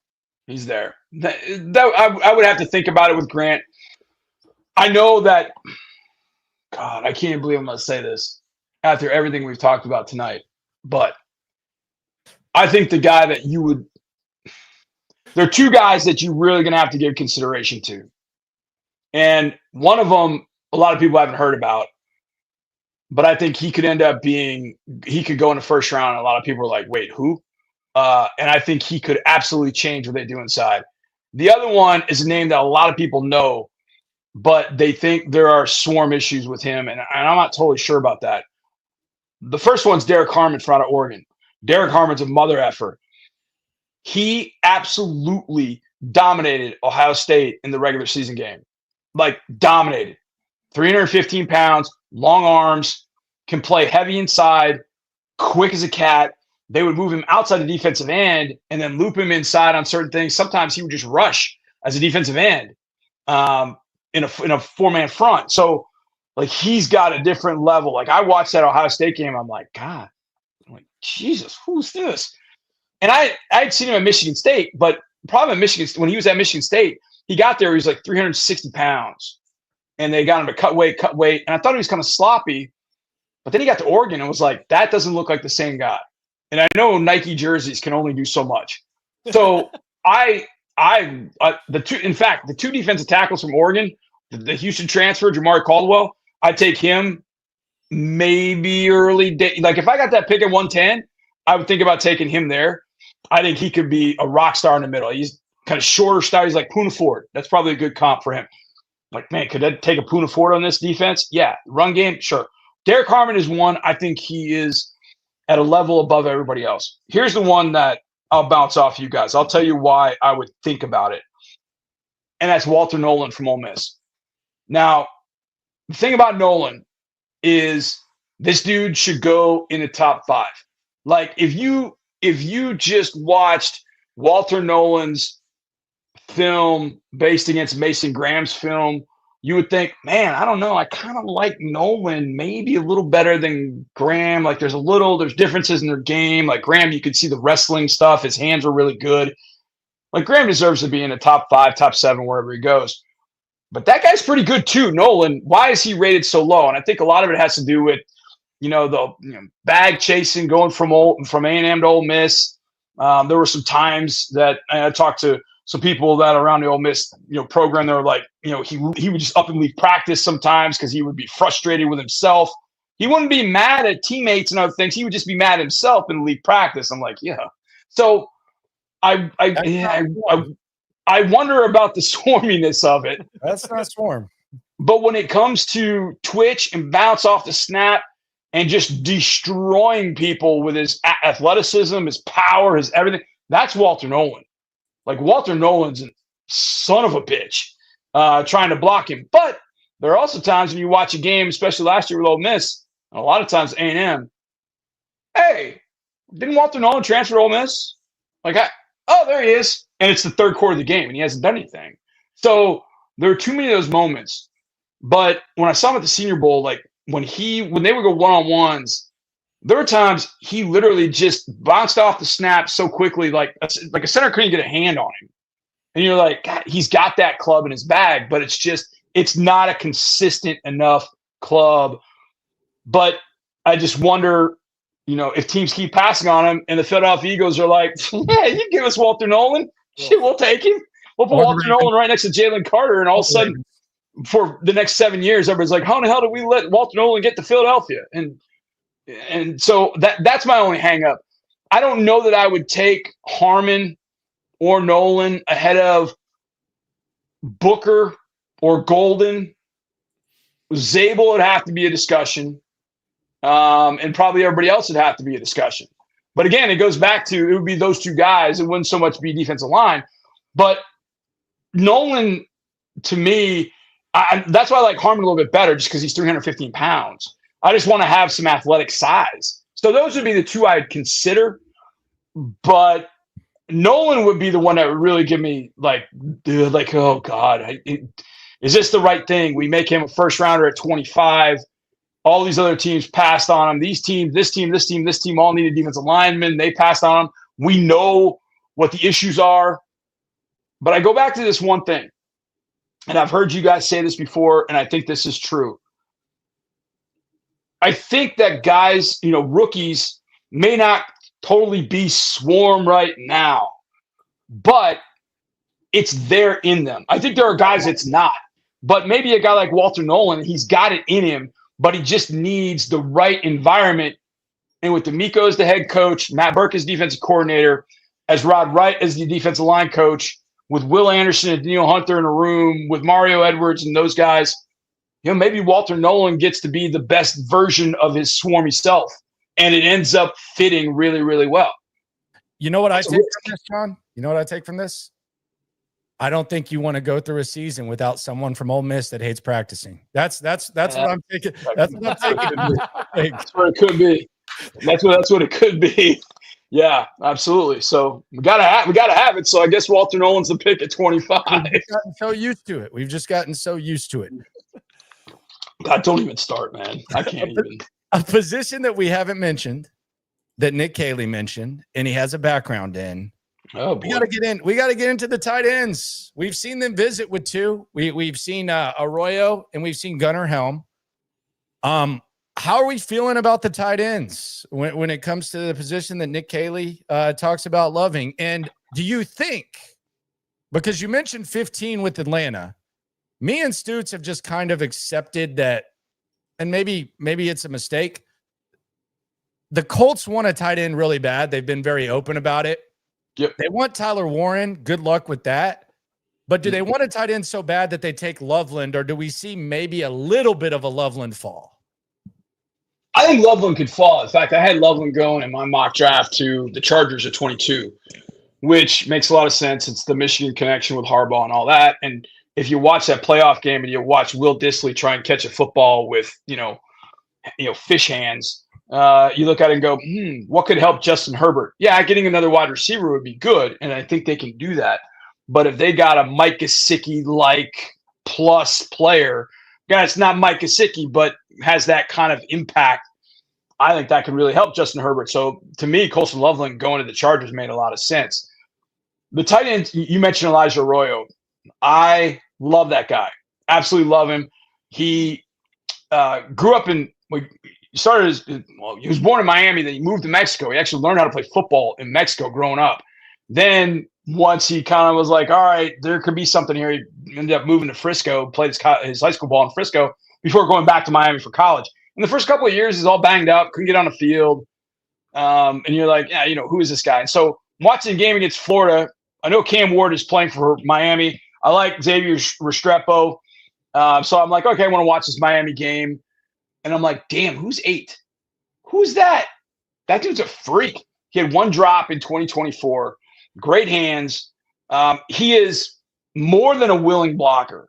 He's there. I would have to think about it with Grant. I know that. God, I can't believe I'm going to say this after everything we've talked about tonight, but I think the guy that you would – there are two guys that you're really going to have to give consideration to. And one of them, a lot of people haven't heard about, but I think he could end up being – he could go in the first round, and a lot of people are like, wait, who? And I think he could absolutely change what they do inside. The other one is a name that a lot of people know, but they think there are swarm issues with him, and I'm not totally sure about that. The first one's Derek Harmon from out of Oregon. Derek Harmon's a mother effer. He absolutely dominated Ohio State in the regular season game. Like, dominated. 315 pounds, long arms, can play heavy inside, quick as a cat. They would move him outside the defensive end and then loop him inside on certain things. Sometimes he would just rush as a defensive end in a four-man front. So, like, he's got a different level. Like, I watched that Ohio State game. I'm like, God. I'm like, Jesus, who's this? And I'd seen him at Michigan State, but probably at Michigan, when he was at Michigan State, he got there, he was like 360 pounds. And they got him to cut weight. And I thought he was kind of sloppy. But then he got to Oregon and was like, that doesn't look like the same guy. And I know Nike jerseys can only do so much. So the two defensive tackles from Oregon, the Houston transfer, Jamari Caldwell, I'd take him maybe early day. Like, if I got that pick at 110, I would think about taking him there. I think he could be a rock star in the middle. He's kind of shorter style. He's like Poona Ford. That's probably a good comp for him. Like, man, could that take a Poona Ford on this defense? Yeah. Run game, sure. Derek Harmon is one. I think he is at a level above everybody else. Here's the one that I'll bounce off you guys. I'll tell you why I would think about it. And that's Walter Nolan from Ole Miss. Now, the thing about Nolan is this dude should go in the top 5. Like, if you just watched Walter Nolan's film based against Mason Graham's film, you would think, man, I don't know. I kind of like Nolan maybe a little better than Graham. Like, there's differences in their game. Like, Graham, you could see the wrestling stuff. His hands were really good. Like, Graham deserves to be in the top 5, top 7, wherever he goes. But that guy's pretty good too, Nolan. Why is he rated so low? And I think a lot of it has to do with, the bag chasing, going from A&M to Ole Miss. There were some times that I talked to some people that around the Ole Miss, program. They were like, he would just up and leave practice sometimes because he would be frustrated with himself. He wouldn't be mad at teammates and other things. He would just be mad at himself and leave practice. I'm like, yeah. So I wonder about the swarminess of it. That's not swarm. But when it comes to twitch and bounce off the snap and just destroying people with his athleticism, his power, his everything, that's Walter Nolan. Like, Walter Nolan's a son of a bitch trying to block him. But there are also times when you watch a game, especially last year with Ole Miss, and a lot of times A&M, hey, didn't Walter Nolan transfer to Ole Miss? Like, there he is. And it's the third quarter of the game, and he hasn't done anything. So there are too many of those moments. But when I saw him at the Senior Bowl, like, when they would go one-on-ones, there were times he literally just bounced off the snap so quickly, like a center couldn't get a hand on him. And you're like, God, he's got that club in his bag, but it's not a consistent enough club. But I just wonder, if teams keep passing on him and the Philadelphia Eagles are like, yeah, you give us Walter Nolan. Shit, we'll take him. We'll put Walter Nolan right next to Jalen Carter. And all of a sudden, for the next 7 years, everybody's like, how in the hell did we let Walter Nolan get to Philadelphia? And so that's my only hang up. I don't know that I would take Harmon or Nolan ahead of Booker or Golden. Zabel would have to be a discussion. And probably everybody else would have to be a discussion. But again, it goes back to, it would be those two guys. It wouldn't so much be defensive line. But Nolan, to me, that's why I like Harmon a little bit better, just because he's 315 pounds. I just want to have some athletic size. So those would be the two I'd consider. But Nolan would be the one that would really give me oh God, is this the right thing? We make him a first rounder at 25. All these other teams passed on him. These teams, this team all needed defensive linemen. They passed on him. We know what the issues are. But I go back to this one thing, and I've heard you guys say this before, and I think this is true. I think that guys, rookies may not totally be swarm right now, but it's there in them. I think there are guys it's not. But maybe a guy like Walter Nolan, he's got it in him, but he just needs the right environment. And with D'Amico as the head coach, Matt Burke as defensive coordinator, as Rod Wright as the defensive line coach, with Will Anderson and Daniel Hunter in a room, with Mario Edwards and those guys, maybe Walter Nolan gets to be the best version of his swarmy self. And it ends up fitting really, really well. You know what I take from this, John? You know what I take from this? I don't think you want to go through a season without someone from Ole Miss that hates practicing. That's what I'm thinking. That's what I'm thinking. That's what it could be. That's what it could be. Yeah, absolutely. So we gotta have it. So I guess Walter Nolan's the pick at 25. We've gotten so used to it. We've just gotten so used to it. God, don't even start, man. I can't even. A position that we haven't mentioned, that Nick Caley mentioned, and he has a background in. Oh, boy. We got to get into the tight ends. We've seen them visit with two. We've seen Arroyo and we've seen Gunnar Helm. How are we feeling about the tight ends when it comes to the position that Nick Caley talks about loving? And do you think, because you mentioned 15 with Atlanta, me and Stoots have just kind of accepted that, and maybe it's a mistake. The Colts want a tight end really bad. They've been very open about it. Yep. They want Tyler Warren. Good luck with that. But do they want a tight end so bad that they take Loveland, or do we see maybe a little bit of a Loveland fall? I think Loveland could fall. In fact, I had Loveland going in my mock draft to the Chargers at 22, which makes a lot of sense. It's the Michigan connection with Harbaugh and all that. And if you watch that playoff game and you watch Will Dissly try and catch a football with, fish hands, you look at it and go, what could help Justin Herbert? Yeah, getting another wide receiver would be good, and I think they can do that. But if they got a Mike Gesicki-like plus player, it's not Mike Gesicki, but has that kind of impact, I think that can really help Justin Herbert. So to me, Colson Loveland going to the Chargers made a lot of sense. The tight end, you mentioned Elijah Arroyo. I love that guy. Absolutely love him. He grew up in he was born in Miami, then he moved to Mexico. He actually learned how to play football in Mexico growing up. Then once he kind of was like, all right, there could be something here, he ended up moving to Frisco, played his high school ball in Frisco before going back to Miami for college. In the first couple of years, he's all banged up, couldn't get on the field. And you're like, yeah, who is this guy? And so watching the game against Florida, I know Cam Ward is playing for Miami. I like Xavier Restrepo. So I'm like, okay, I want to watch this Miami game. And I'm like, damn, who's 8? Who's that? That dude's a freak. He had one drop in 2024. Great hands. He is more than a willing blocker.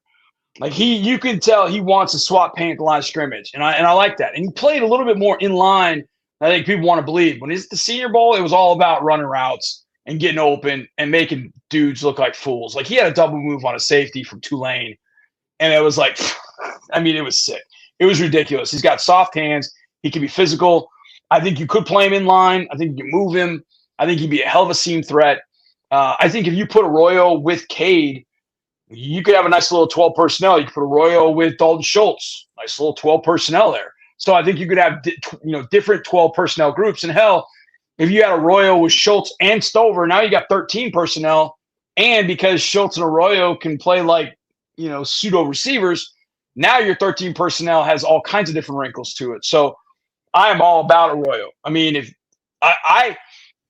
Like you can tell he wants to swap paint at the line of scrimmage. And I like that. And he played a little bit more in line than I think people want to believe. When he's at the Senior Bowl, it was all about running routes and getting open and making dudes look like fools. Like he had a double move on a safety from Tulane. And it was like, it was sick. It was ridiculous. He's got soft hands. He can be physical. I think you could play him in line. I think you move him. I think he'd be a hell of a seam threat. I think if you put Arroyo with Cade, you could have a nice little 12 personnel. You could put Arroyo with Dalton Schultz, nice little 12 personnel there. So I think you could have different 12 personnel groups. And hell, if you had Arroyo with Schultz and Stover, now you got 13 personnel. And because Schultz and Arroyo can play like pseudo receivers, now your 13 personnel has all kinds of different wrinkles to it. So I am all about Arroyo. I mean, if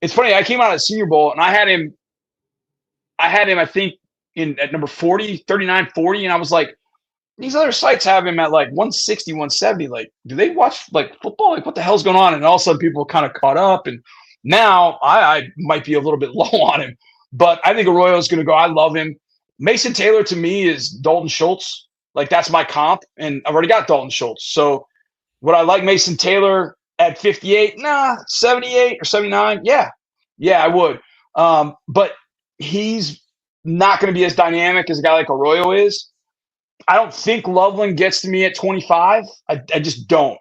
it's funny, I came out of Senior Bowl and I had him, I think, at number 40, 39, 40. And I was like, these other sites have him at like 160, 170. Like, do they watch like football? Like, what the hell's going on? And all of a sudden people kind of caught up. And now I might be a little bit low on him, but I think Arroyo is going to go. I love him. Mason Taylor to me is Dalton Schultz. Like, that's my comp. And I've already got Dalton Schultz. So would I like Mason Taylor at 58? Nah, 78 or 79. Yeah, I would. But he's not going to be as dynamic as a guy like Arroyo is. I don't think Loveland gets to me at 25. I just don't.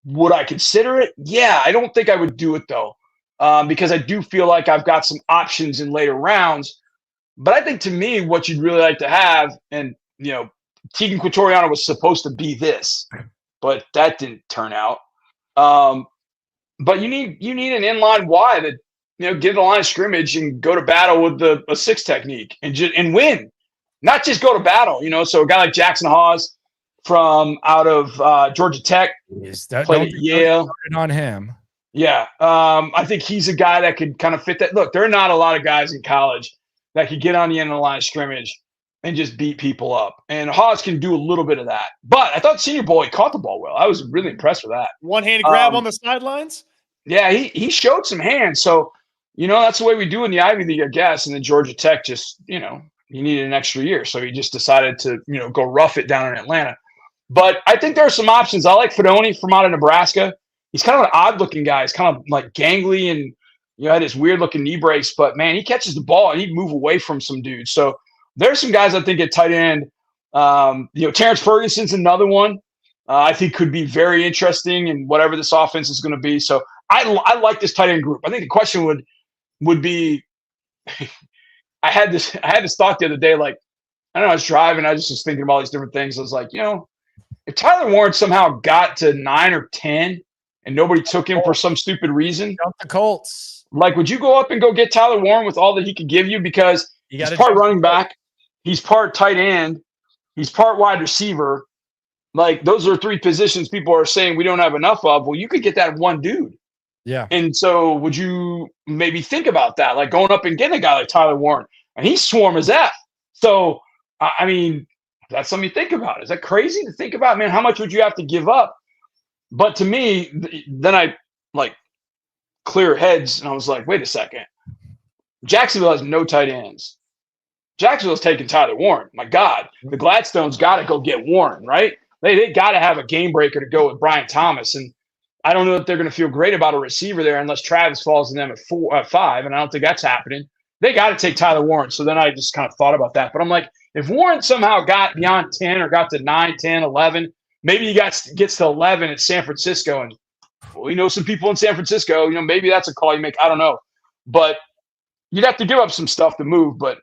Would I consider it? Yeah, I don't think I would do it though, because I do feel like I've got some options in later rounds. But I think to me, what you'd really like to have, and Tegan Quatoriano was supposed to be this, but that didn't turn out. But you need an inline Y that get the line of scrimmage and go to battle with a 6 technique and win, not just go to battle. So a guy like Jackson Hawes from out of Georgia Tech played at Yale. On him, yeah. I think he's a guy that could kind of fit that. Look, there are not a lot of guys in college that could get on the end of the line of scrimmage and just beat people up. And Hawes can do a little bit of that. But I thought Senior Bowl, he caught the ball well. I was really impressed with that. One-handed grab on the sidelines? Yeah, he showed some hands. So, that's the way we do in the Ivy League, I guess. And then Georgia Tech just, he needed an extra year. So he just decided to, go rough it down in Atlanta. But I think there are some options. I like Fedoni from out of Nebraska. He's kind of an odd-looking guy. He's kind of like gangly and, had his weird-looking knee brace. But, man, he catches the ball and he'd move away from some dudes. So there's some guys I think at tight end. Terrence Ferguson's another one I think could be very interesting in whatever this offense is going to be. So I like this tight end group. I think the question would be I had this thought the other day, like, I don't know, I was driving, I was just thinking about all these different things. I was like, if Tyler Warren somehow got to 9 or 10 and nobody took him for some stupid reason, jump the Colts. Like, would you go up and go get Tyler Warren with all that he could give you? Because he's part running back, he's part tight end, he's part wide receiver. Like, those are 3 positions people are saying we don't have enough of. Well, you could get that one dude. Yeah. And so would you maybe think about that, like going up and getting a guy like Tyler Warren? And he's swarm as F. So, I mean, that's something you think about. Is that crazy to think about? Man, how much would you have to give up? But to me, then I clear heads and I was like, wait a second. Jacksonville has no tight ends. Jacksonville's taking Tyler Warren. My God, the Gladstones got to go get Warren, right? They got to have a game breaker to go with Brian Thomas. And I don't know if they're going to feel great about a receiver there unless Travis falls in them at 5, and I don't think that's happening. They got to take Tyler Warren. So then I just kind of thought about that. But I'm like, if Warren somehow got beyond 10 or got to 9, 10, 11, maybe he gets to 11 at San Francisco, and we know some people in San Francisco, maybe that's a call you make. I don't know. But you'd have to give up some stuff to move. But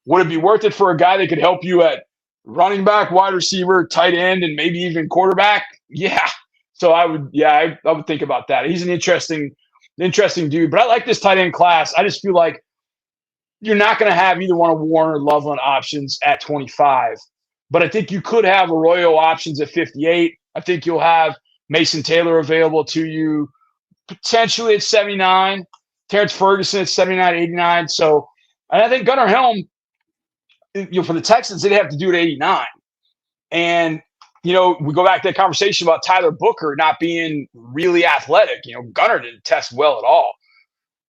would it be worth it for a guy that could help you at running back, wide receiver, tight end, and maybe even quarterback? Yeah. So I would think about that. He's an interesting dude. But I like this tight end class. I just feel like you're not going to have either one of Warren or Loveland options at 25. But I think you could have Arroyo options at 58. I think you'll have Mason Taylor available to you potentially at 79. Terrence Ferguson at 79, 89. So, and I think Gunnar Helm, for the Texans, they'd have to do it at 89. And, we go back to that conversation about Tyler Booker not being really athletic. Gunnar didn't test well at all.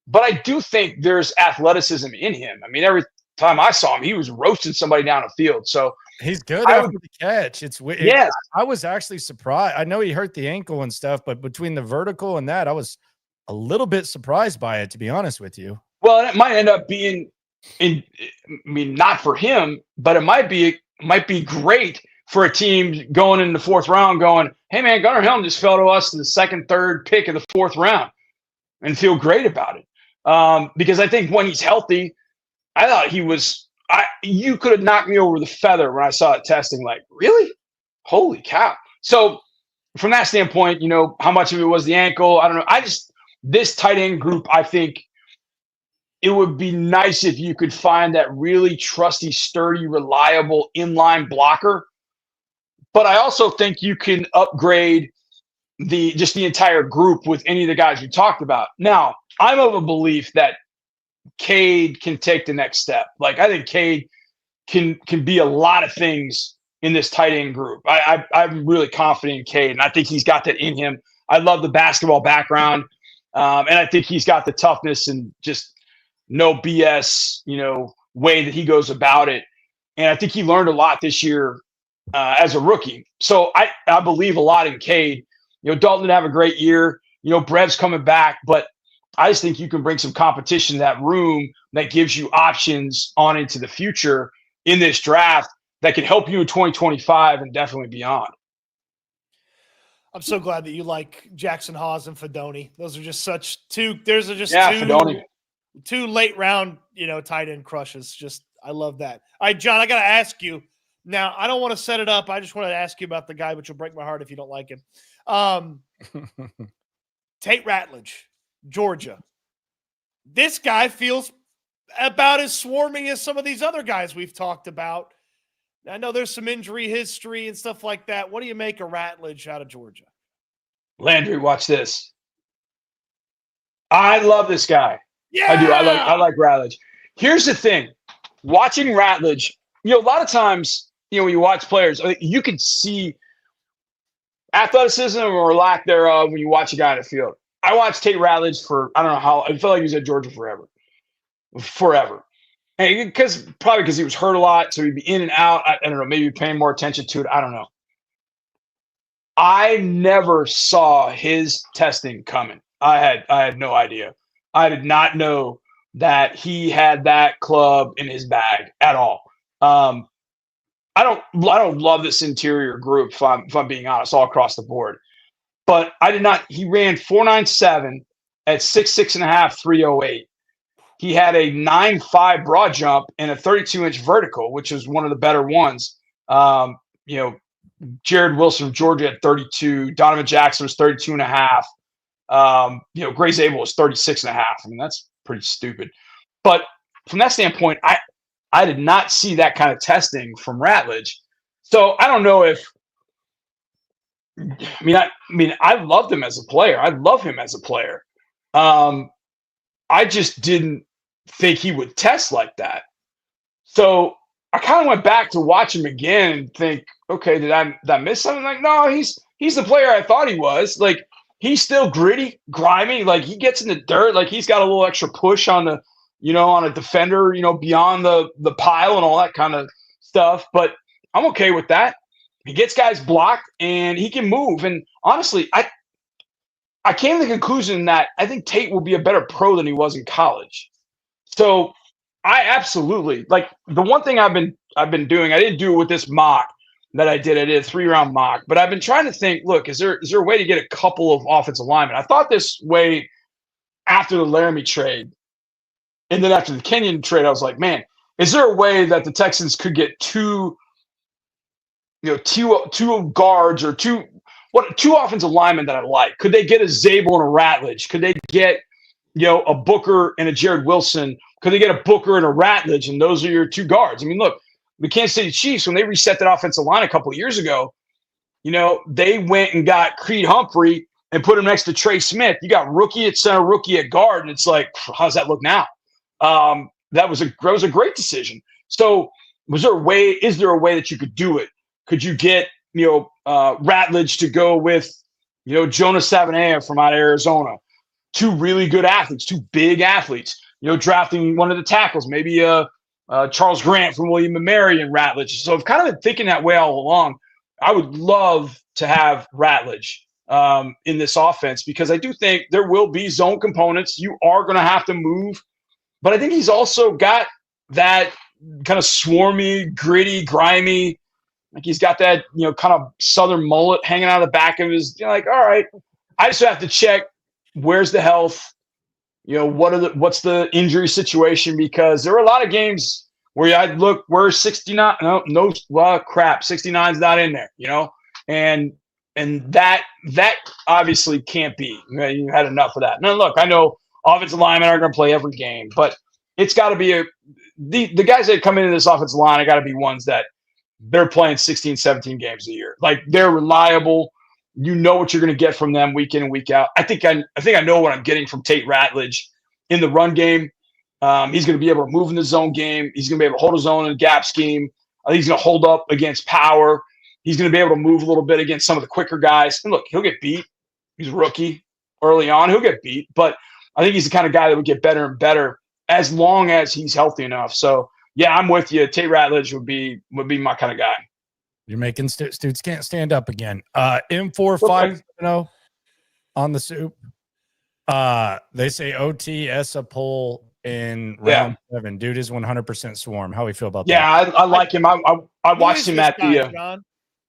But I do think there's athleticism in him. I mean, every time I saw him, he was roasting somebody down the field. So he's good after the catch. It's weird. Yes. I was actually surprised. I know he hurt the ankle and stuff, but between the vertical and that, I was a little bit surprised by it, to be honest with you. Well, it might end up being not for him, but it might be great for a team going in the fourth round going, hey, man, Gunnar Helm just fell to us to the second, third pick of the fourth round and feel great about it. Because I think when he's healthy, I thought he was – you could have knocked me over the feather when I saw it testing. Like, really? Holy cow. So from that standpoint, how much of it was the ankle? I don't know. This tight end group, I think it would be nice if you could find that really trusty, sturdy, reliable inline blocker. But I also think you can upgrade the entire group with any of the guys you talked about. Now, I'm of a belief that Cade can take the next step. Like, I think Cade can be a lot of things in this tight end group. I'm really confident in Cade, and I think he's got that in him. I love the basketball background, and I think he's got the toughness and just no BS, way that he goes about it. And I think he learned a lot this year as a rookie. So I believe a lot in Cade. Dalton didn't have a great year. Brev's coming back, but I just think you can bring some competition to that room that gives you options on into the future in this draft that can help you in 2025 and definitely beyond. I'm so glad that you like Jackson Hawes and Fedoni. Those are just two late round, tight end crushes. Just, I love that. All right, John, I got to ask you now. I don't want to set it up. I just want to ask you about the guy, which will break my heart if you don't like him. Tate Ratledge, Georgia. This guy feels about as swarmy as some of these other guys we've talked about. I know there's some injury history and stuff like that. What do you make of Ratledge out of Georgia? Landry, watch this. I love this guy. Yeah, I do. I like Ratledge. Here's the thing. Watching Ratledge, a lot of times, when you watch players, you can see athleticism or lack thereof when you watch a guy in the field. I watched Tate Ratledge for, I don't know how, I felt like he was at Georgia forever. And probably because he was hurt a lot, so he'd be in and out. I don't know, maybe paying more attention to it. I don't know. I never saw his testing coming. I had no idea. I did not know that he had that club in his bag at all. I don't love this interior group, if I'm being honest, all across the board. But I did not. He ran 4.97 at 6'6.5", 308. He had a 9.5 broad jump and a 32-inch vertical, which was one of the better ones. Jared Wilson from Georgia at 32. Donovan Jackson was 32.5. Gray Zabel was 36.5. I mean, that's pretty stupid. But from that standpoint, I did not see that kind of testing from Ratledge. So I don't know if I loved him as a player. I love him as a player. I just didn't think he would test like that. So I kind of went back to watch him again and think, okay, did I miss something? Like, no, he's the player I thought he was. Like, he's still gritty, grimy. Like, he gets in the dirt. Like, he's got a little extra push on the, on a defender, beyond the pile and all that kind of stuff. But I'm okay with that. He gets guys blocked and he can move. And honestly, I came to the conclusion that I think Tate will be a better pro than he was in college. So I absolutely, like, the one thing I've been doing, I didn't do it with this mock that I did. I did a 3-round mock, but I've been trying to think, look, is there a way to get a couple of offensive linemen? I thought this way after the Laramie trade. And then after the Kenyon trade, I was like, man, is there a way that the Texans could get two guards or two offensive linemen that I like? Could they get a Zabel and a Ratledge? Could they get, a Booker and a Jared Wilson? Could they get a Booker and a Ratledge? And those are your two guards. I mean, look, the Kansas City Chiefs, when they reset that offensive line a couple of years ago, they went and got Creed Humphrey and put him next to Trey Smith. You got rookie at center, rookie at guard, and it's like, how's that look now? That was a great decision. So is there a way that you could do it? Could you get, Ratledge to go with, Jonas Savaiinaea from out of Arizona? Two really good athletes, two big athletes, drafting one of the tackles, maybe Charles Grant from William & Mary and Ratledge. So I've kind of been thinking that way all along. I would love to have Ratledge in this offense because I do think there will be zone components. You are going to have to move. But I think he's also got that kind of swarmy, gritty, grimy, Like he's got that, kind of Southern mullet hanging out of the back of his, like, all right, I just have to check where's the health, what's the injury situation, because there were a lot of games where I'd look, where's 69? Crap, 69's not in there, and that obviously can't be. You had enough of that. Now, look, I know offensive linemen aren't going to play every game, but it's got to be the guys that come into this offensive line are got to be ones that they're playing 16, 17 games a year. Like they're reliable. You know what you're going to get from them week in and week out. I think I know what I'm getting from Tate Ratledge in the run game. He's going to be able to move in the zone game. He's going to be able to hold his own in a gap scheme. I think he's going to hold up against power. He's going to be able to move a little bit against some of the quicker guys. And look, he'll get beat. He's a rookie early on. He'll get beat. But I think he's the kind of guy that would get better and better as long as he's healthy enough. So, yeah, I'm with you. Tate Ratledge would be my kind of guy. You're making Stoots can't stand up again. M4570 on the soup. They say OTS a pull in round 7. Dude is 100% swarm. How we feel about that? Yeah, I like him. I watched him at the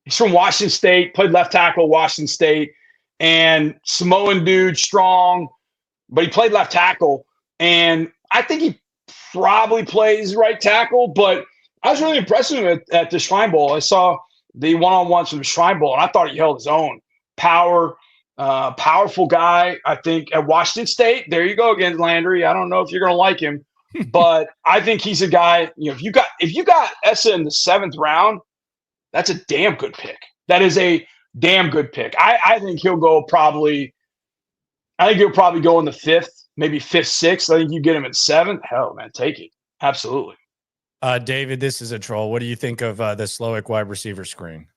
he's from Washington State, played left tackle Washington State, and Samoan dude, strong, but he played left tackle, and I think he probably plays right tackle, but I was really impressed with him at the Shrine Bowl. I saw the one-on-ones from the Shrine Bowl, and I thought he held his own. Powerful guy, I think, at Washington State. There you go again, Landry. I don't know if you're going to like him, but I think he's a guy, if you got Essa in the 7th round, that's a damn good pick. That is a damn good pick. I think he'll go probably go in the 5th, maybe 5th, 6th. I think you get him at 7th. Hell, man, take it. Absolutely. David, this is a troll. What do you think of the Slowick wide receiver screen?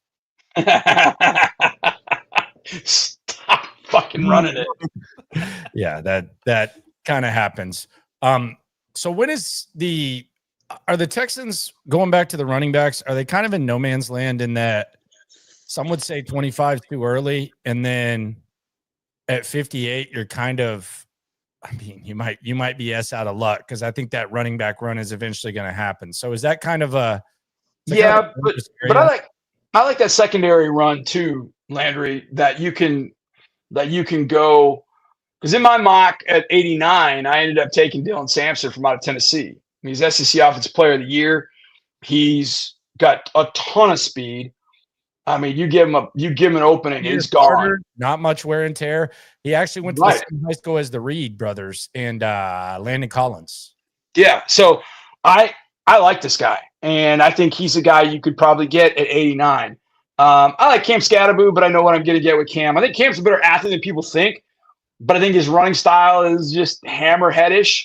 Stop fucking running it. Yeah, that kind of happens. So when are the Texans going back to the running backs? Are they kind of in no man's land in that some would say 25 too early, and then at 58 you're kind of, I mean, you might be out of luck, because I think that running back run is eventually going to happen. So is that kind of a but I like that secondary run too, Landry, that you can go, because in my mock at 89 I ended up taking Dylan Sampson from out of Tennessee. He's SEC Offensive Player of the Year. He's got a ton of speed. I mean, you give him an opening, he's gone. Not much wear and tear. He actually went to the same high school as the Reed brothers and Landon Collins. Yeah, so I like this guy, and I think he's a guy you could probably get at 89. I like Cam Scatterboo, but I know what I'm going to get with Cam. I think Cam's a better athlete than people think, but I think his running style is just hammerheadish.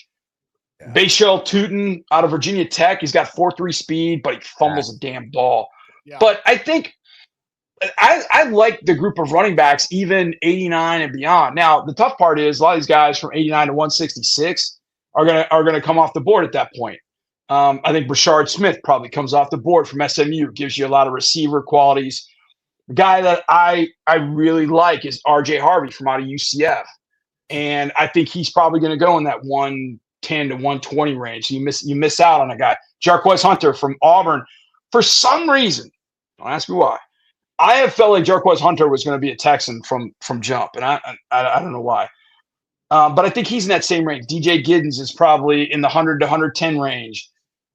Yeah. Bayshell Tootin out of Virginia Tech. He's got 4.3 speed, but he fumbles a damn ball. Yeah. But I think I like the group of running backs, even 89 and beyond. Now, the tough part is a lot of these guys from 89 to 166 are gonna come off the board at that point. I think Brashard Smith probably comes off the board from SMU, gives you a lot of receiver qualities. The guy that I really like is RJ Harvey from out of UCF. And I think he's probably going to go in that 110 to 120 range. You miss out on a guy. Jarquez Hunter from Auburn. For some reason, don't ask me why, I have felt like Jarquez Hunter was going to be a Texan from jump, and I don't know why. But I think he's in that same range. DJ Giddens is probably in the 100 to 110 range.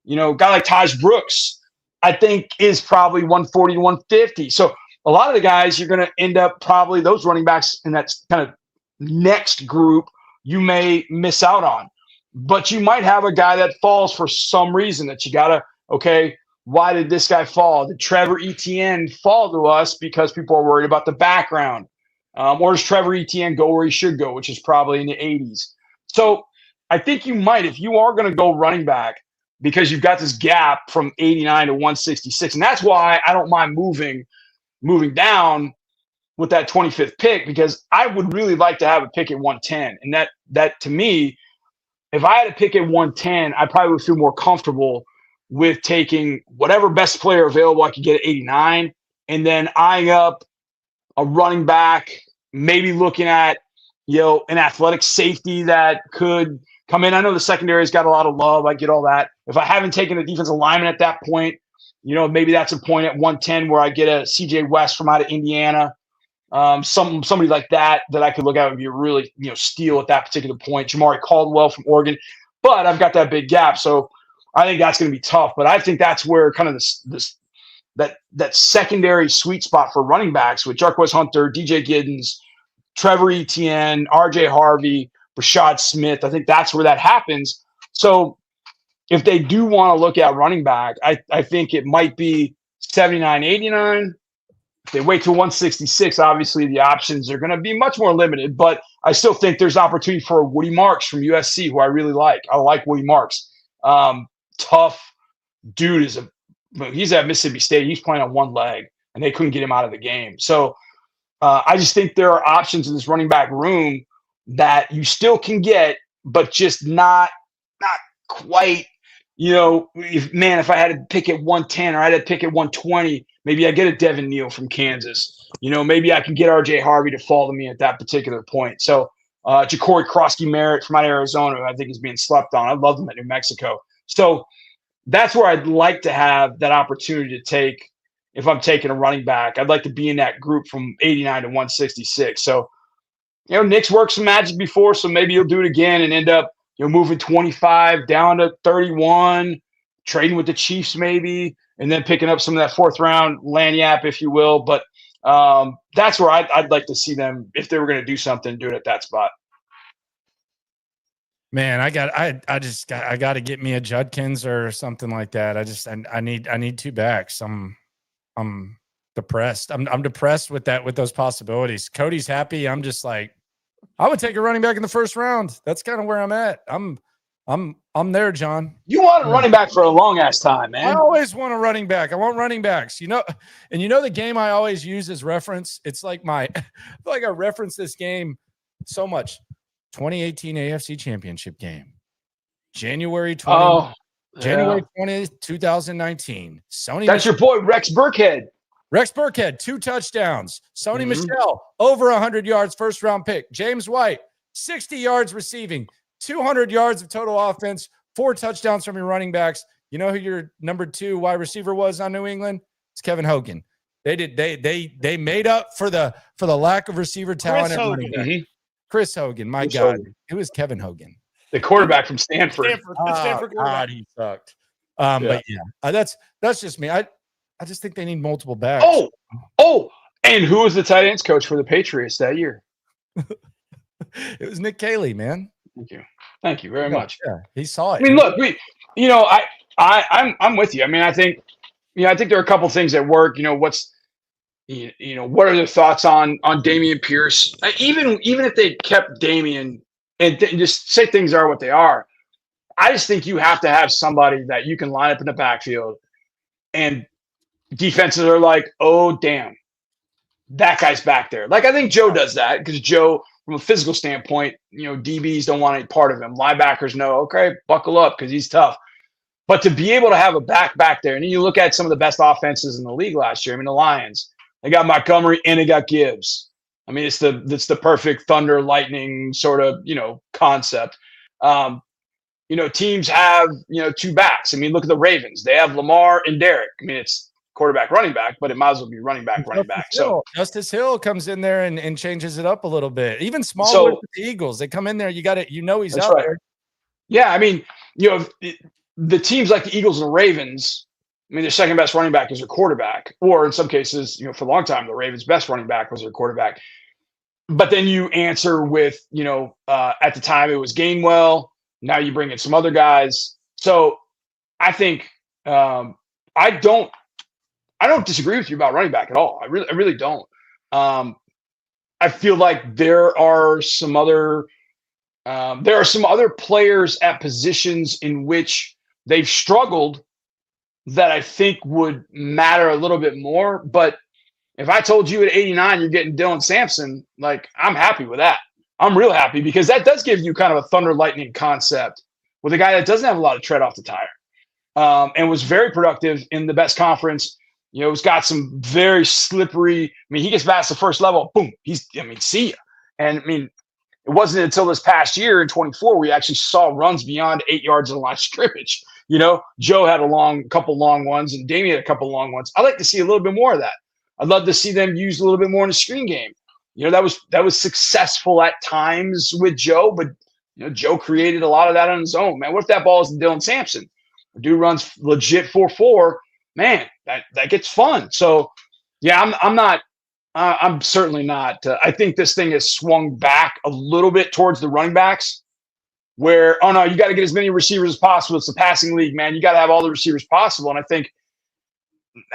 You know, a guy like Taj Brooks, I think, is probably 140 to 150. So a lot of the guys, you're going to end up probably those running backs in that kind of next group you may miss out on. But you might have a guy that falls for some reason that you got to, okay, why did this guy fall? Did Trevor Etienne fall to us because people are worried about the background? Or does Trevor Etienne go where he should go, which is probably in the 80s? So I think you might, if you are going to go running back, because you've got this gap from 89 to 166. And that's why I don't mind moving down with that 25th pick, because I would really like to have a pick at 110. And that to me, if I had a pick at 110, I probably would feel more comfortable with taking whatever best player available I could get at 89, and then eyeing up a running back, maybe looking at, an athletic safety that could come in. I know the secondary's got a lot of love. I get all that. If I haven't taken a defensive lineman at that point, maybe that's a point at 110 where I get a CJ West from out of Indiana. Somebody like that I could look at would be a really, steal at that particular point. Jamari Caldwell from Oregon. But I've got that big gap. So I think that's going to be tough. But I think that's where kind of that secondary sweet spot for running backs with Jarquez Hunter, DJ Giddens, Trevor Etienne, RJ Harvey, Rashad Smith. I think that's where that happens. So if they do want to look at running back, I think it might be 79, 89. If they wait till 166, obviously the options are going to be much more limited, but I still think there's opportunity for Woody Marks from USC, who I really like. I like Woody Marks. Tough dude he's at Mississippi State. He's playing on one leg, and they couldn't get him out of the game. So I just think there are options in this running back room that you still can get, but just not quite. If I had to pick at 110 or I had to pick at 120, maybe I get a Devin Neal from Kansas. Maybe I can get RJ Harvey to fall to me at that particular point. So Ja'Cory Krosky-Merritt from out of Arizona, I think is being slept on. I love him at New Mexico. So that's where I'd like to have that opportunity to take. If I'm taking a running back, I'd like to be in that group from 89 to 166. So, Nick's worked some magic before, so maybe he'll do it again and end up, moving 25 down to 31, trading with the Chiefs maybe, and then picking up some of that fourth round lanyap, if you will. But that's where I'd like to see them, if they were going to do something, do it at that spot. Man, I got to get me a Judkins or something like that. I need two backs. I'm depressed. I'm depressed with those possibilities. Cody's happy. I'm just like, I would take a running back in the first round. That's kind of where I'm at. I'm there, John. You want a running back for a long ass time, man. I always want a running back. I want running backs, and the game I always use as reference. It's like I feel like I reference this game so much. 2018 AFC Championship game, January 20th, 2019. Sony. That's your boy Rex Burkhead. Rex Burkhead, 2 touchdowns. Sony Michel, over 100 yards, first round pick. James White, 60 yards receiving, 200 yards of total offense, 4 touchdowns from your running backs. You know who your number 2 wide receiver was on New England? It's Kevin Hogan. They made up for the lack of receiver talent at running back. Chris Hogan, my God. Hogan. It was Kevin Hogan. The quarterback from Stanford. Stanford God, he sucked. But that's just me. I just think they need multiple backs. And who was the tight ends coach for the Patriots that year? It was Nick Caley, man. Thank you very much. Yeah, he saw it. I mean, look, I'm with you. I mean, I think there are a couple things that work. What are their thoughts on Dameon Pierce? Even if they kept Dameon and just say things are what they are, I just think you have to have somebody that you can line up in the backfield and defenses are like, oh, damn, that guy's back there. Like, I think Joe does that because Joe, from a physical standpoint, DBs don't want any part of him. Linebackers know, okay, buckle up because he's tough. But to be able to have a back there, and then you look at some of the best offenses in the league last year. I mean, the Lions, they got Montgomery and they got Gibbs. I mean, it's the perfect thunder lightning sort of, concept. Teams have, 2 backs. I mean, look at the Ravens. They have Lamar and Derek. I mean, it's quarterback, running back, but it might as well be running back. So Justice Hill comes in there and changes it up a little bit. Even Smallwood with the Eagles, they come in there. You got it. He's out there. Yeah. I mean, the teams like the Eagles and the Ravens, I mean, their second best running back is their quarterback, or in some cases, for a long time, the Ravens' best running back was their quarterback. But then you answer with, at the time it was Gainwell. Now you bring in some other guys. So I think I don't disagree with you about running back at all. I really don't. I feel like there are some other players at positions in which they've struggled that I think would matter a little bit more. But if I told you at 89 you're getting Dylan Sampson, like, I'm happy with that. I'm real happy because that does give you kind of a thunder lightning concept with a guy that doesn't have a lot of tread off the tire, and was very productive in the best conference. He's got some very slippery. I mean, he gets past the first level, boom. See ya. And I mean, it wasn't until this past year in 24 we actually saw runs beyond 8 yards in the line of scrimmage. Joe had a couple long ones, and Damien had a couple long ones. I'd like to see a little bit more of that. I'd love to see them used a little bit more in the screen game. That was successful at times with Joe, but Joe created a lot of that on his own. Man, what if that ball is Dylan Sampson? The dude runs legit 4.4. Man, that gets fun. So, yeah, I'm certainly not. I think this thing has swung back a little bit towards the running backs, where oh no, you got to get as many receivers as possible. It's a passing league, man. You got to have all the receivers possible. And I think,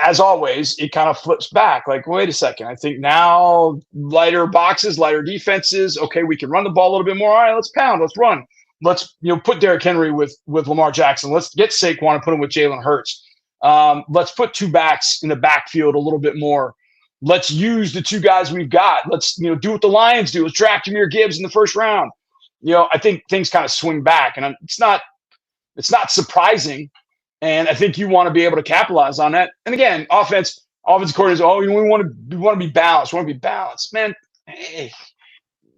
as always, it kind of flips back. Like, wait a second. I think now lighter boxes, lighter defenses. Okay, we can run the ball a little bit more. All right, let's pound. Let's run. Let's put Derrick Henry with Lamar Jackson. Let's get Saquon and put him with Jalen Hurts. Let's put two backs in the backfield a little bit more. Let's use the two guys we've got. Let's do what the Lions do. Let's draft Jahmyr Gibbs in the first round. I think things kind of swing back, and it's not surprising. And I think you want to be able to capitalize on that. And again, offense coordinators, we want to be balanced. We want to be balanced. Man, hey,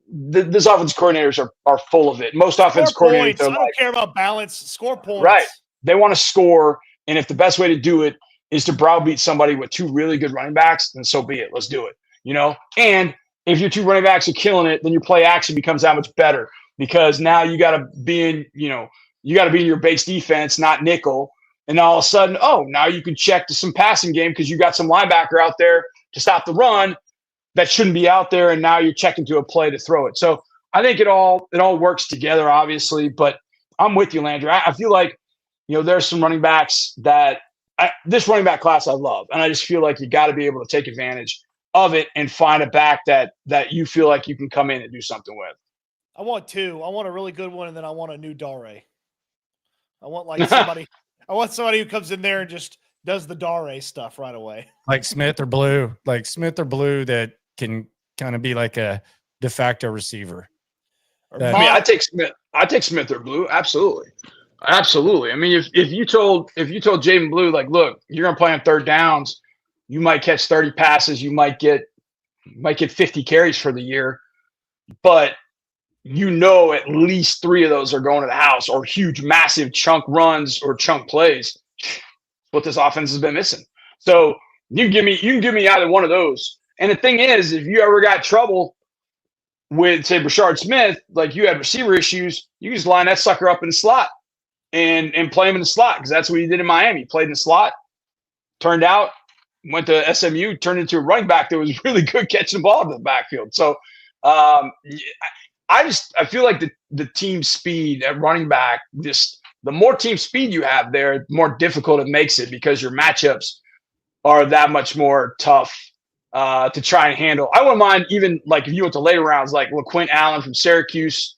these offense coordinators are full of it. Most offense coordinators I don't care about balance. Score points. Right. They want to score. And if the best way to do it is to browbeat somebody with two really good running backs, then so be it. Let's do it. And if your two running backs are killing it, then your play action becomes that much better, because now you got to be in your base defense, not nickel. And all of a sudden, now you can check to some passing game because you got some linebacker out there to stop the run that shouldn't be out there, and now you're checking to a play to throw it. So I think it all works together, obviously. But I'm with you, Landry. I feel like there's some running backs that this running back class I love, and I just feel like you got to be able to take advantage of it and find a back that you feel like you can come in and do something with. I want two. I want a really good one, and then I want a new Dare. I want somebody. I want somebody who comes in there and just does the Dare stuff right away. Like Smith or Blue that can kind of be like a de facto receiver. I take Smith or Blue. Absolutely. Absolutely. I mean, if you told Jaden Blue, like, look, you're going to play on third downs, you might catch 30 passes, you might get 50 carries for the year, but at least 3 of those are going to the house, or huge, massive chunk runs or chunk plays. What this offense has been missing. So you can give me either one of those. And the thing is, if you ever got trouble with, say, Brashard Smith, like you had receiver issues, you just line that sucker up in the slot and play him in the slot, because that's what he did in Miami. He played in the slot, turned out, went to SMU, turned into a running back that was really good catching the ball in the backfield. So I feel like the team speed at running back, the more team speed you have there, the more difficult it makes it, because your matchups are that much more tough to try and handle. I wouldn't mind even like if you went to later rounds, like LaQuint Allen from Syracuse.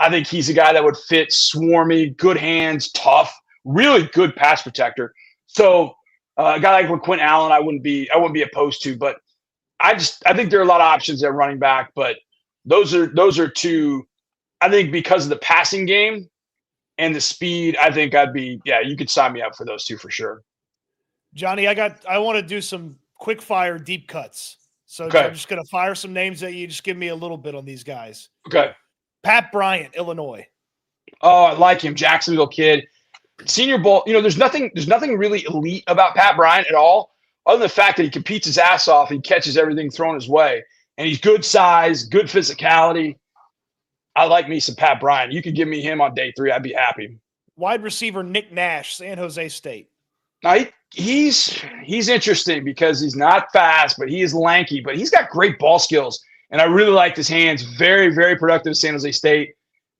I think he's a guy that would fit, swarmy, good hands, tough, really good pass protector. So a guy like LaQuint Allen, I wouldn't be opposed to, but I think there are a lot of options at running back, but those are two. I think because of the passing game and the speed, I think you could sign me up for those two for sure. Johnny, I want to do some quick fire deep cuts. So okay. I'm just going to fire some names at you. Just give me a little bit on these guys. Okay. Pat Bryant, Illinois. Oh, I like him. Jacksonville kid. Senior Bowl. There's nothing really elite about Pat Bryant at all, other than the fact that he competes his ass off. He catches everything thrown his way. And he's good size, good physicality. I like me some Pat Bryant. You could give me him on day 3. I'd be happy. Wide receiver Nick Nash, San Jose State. Now, he's interesting because he's not fast, but he is lanky. But he's got great ball skills. And I really like his hands. Very, very productive at San Jose State.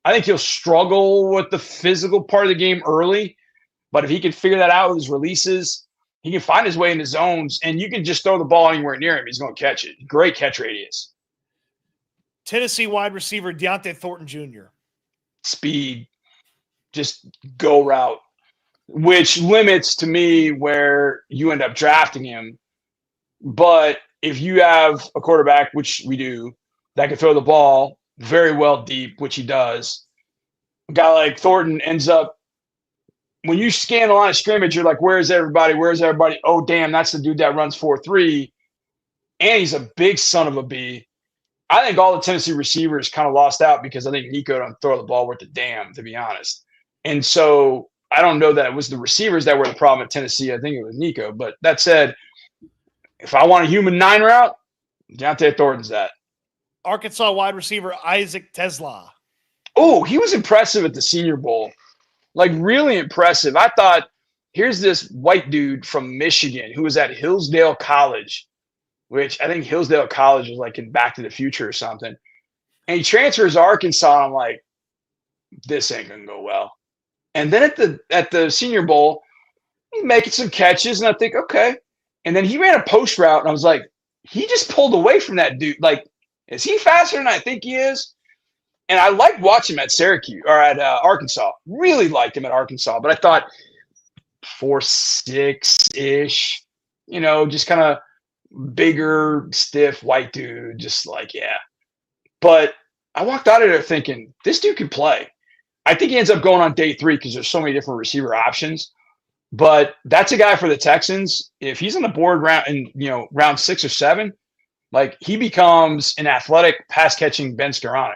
I think he'll struggle with the physical part of the game early. But if he can figure that out with his releases, he can find his way into zones, and you can just throw the ball anywhere near him. He's going to catch it. Great catch radius. Tennessee wide receiver Deontay Thornton Jr. Speed. Just go route, which limits to me where you end up drafting him. But if you have a quarterback, which we do, that can throw the ball very well deep, which he does, a guy like Thornton ends up, when you scan the line of scrimmage, you're like, where's everybody? Where's everybody? Oh, damn, that's the dude that runs 4.3. And he's a big son of a bee. I think all the Tennessee receivers kind of lost out because I think Nico don't throw the ball worth a damn, to be honest. And so I don't know that it was the receivers that were the problem at Tennessee. I think it was Nico. But that said, if I want a human 9 route, Deontay Thornton's that. Arkansas wide receiver Isaac Tesla. Oh, he was impressive at the Senior Bowl. Like, really impressive. I thought, here's this white dude from Michigan who was at Hillsdale College, which I think Hillsdale College was like in Back to the Future or something. And he transfers to Arkansas, and I'm like, this ain't going to go well. And then at the Senior Bowl, he's making some catches, and I think, okay. And then he ran a post route, and I was like, he just pulled away from that dude. Like, is he faster than I think he is? And I liked watching him at Syracuse or at Arkansas. Really liked him at Arkansas. But I thought 4'6" just kind of bigger, stiff, white dude. Just like, yeah. But I walked out of there thinking, this dude can play. I think he ends up going on day 3 because there's so many different receiver options. But that's a guy for the Texans. If he's on the board round 6 or 7, like, he becomes an athletic pass-catching Ben Skoranek.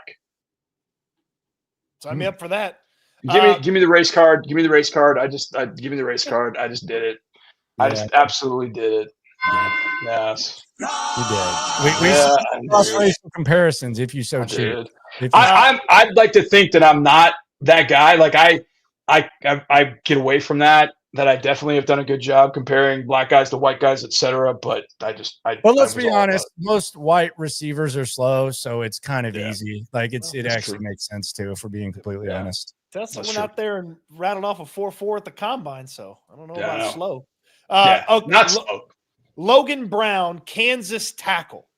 Sign me up for that. Give me the race card. Give me the race card. Give me the race card. I just did it. Yeah. I just absolutely did it. Yes. You did. We cross-racial comparisons if you so choose. I'd like to think that I'm not that guy. Like, I get away from that I definitely have done a good job comparing black guys to white guys, etc. But let's be honest. Most white receivers are slow, so it's kind of easy. Like, it actually makes sense too, if we're being completely honest. That's went out there and rattled off a 4.4 at the combine, so I don't know about slow. Okay, not slow. Logan Brown, Kansas tackle.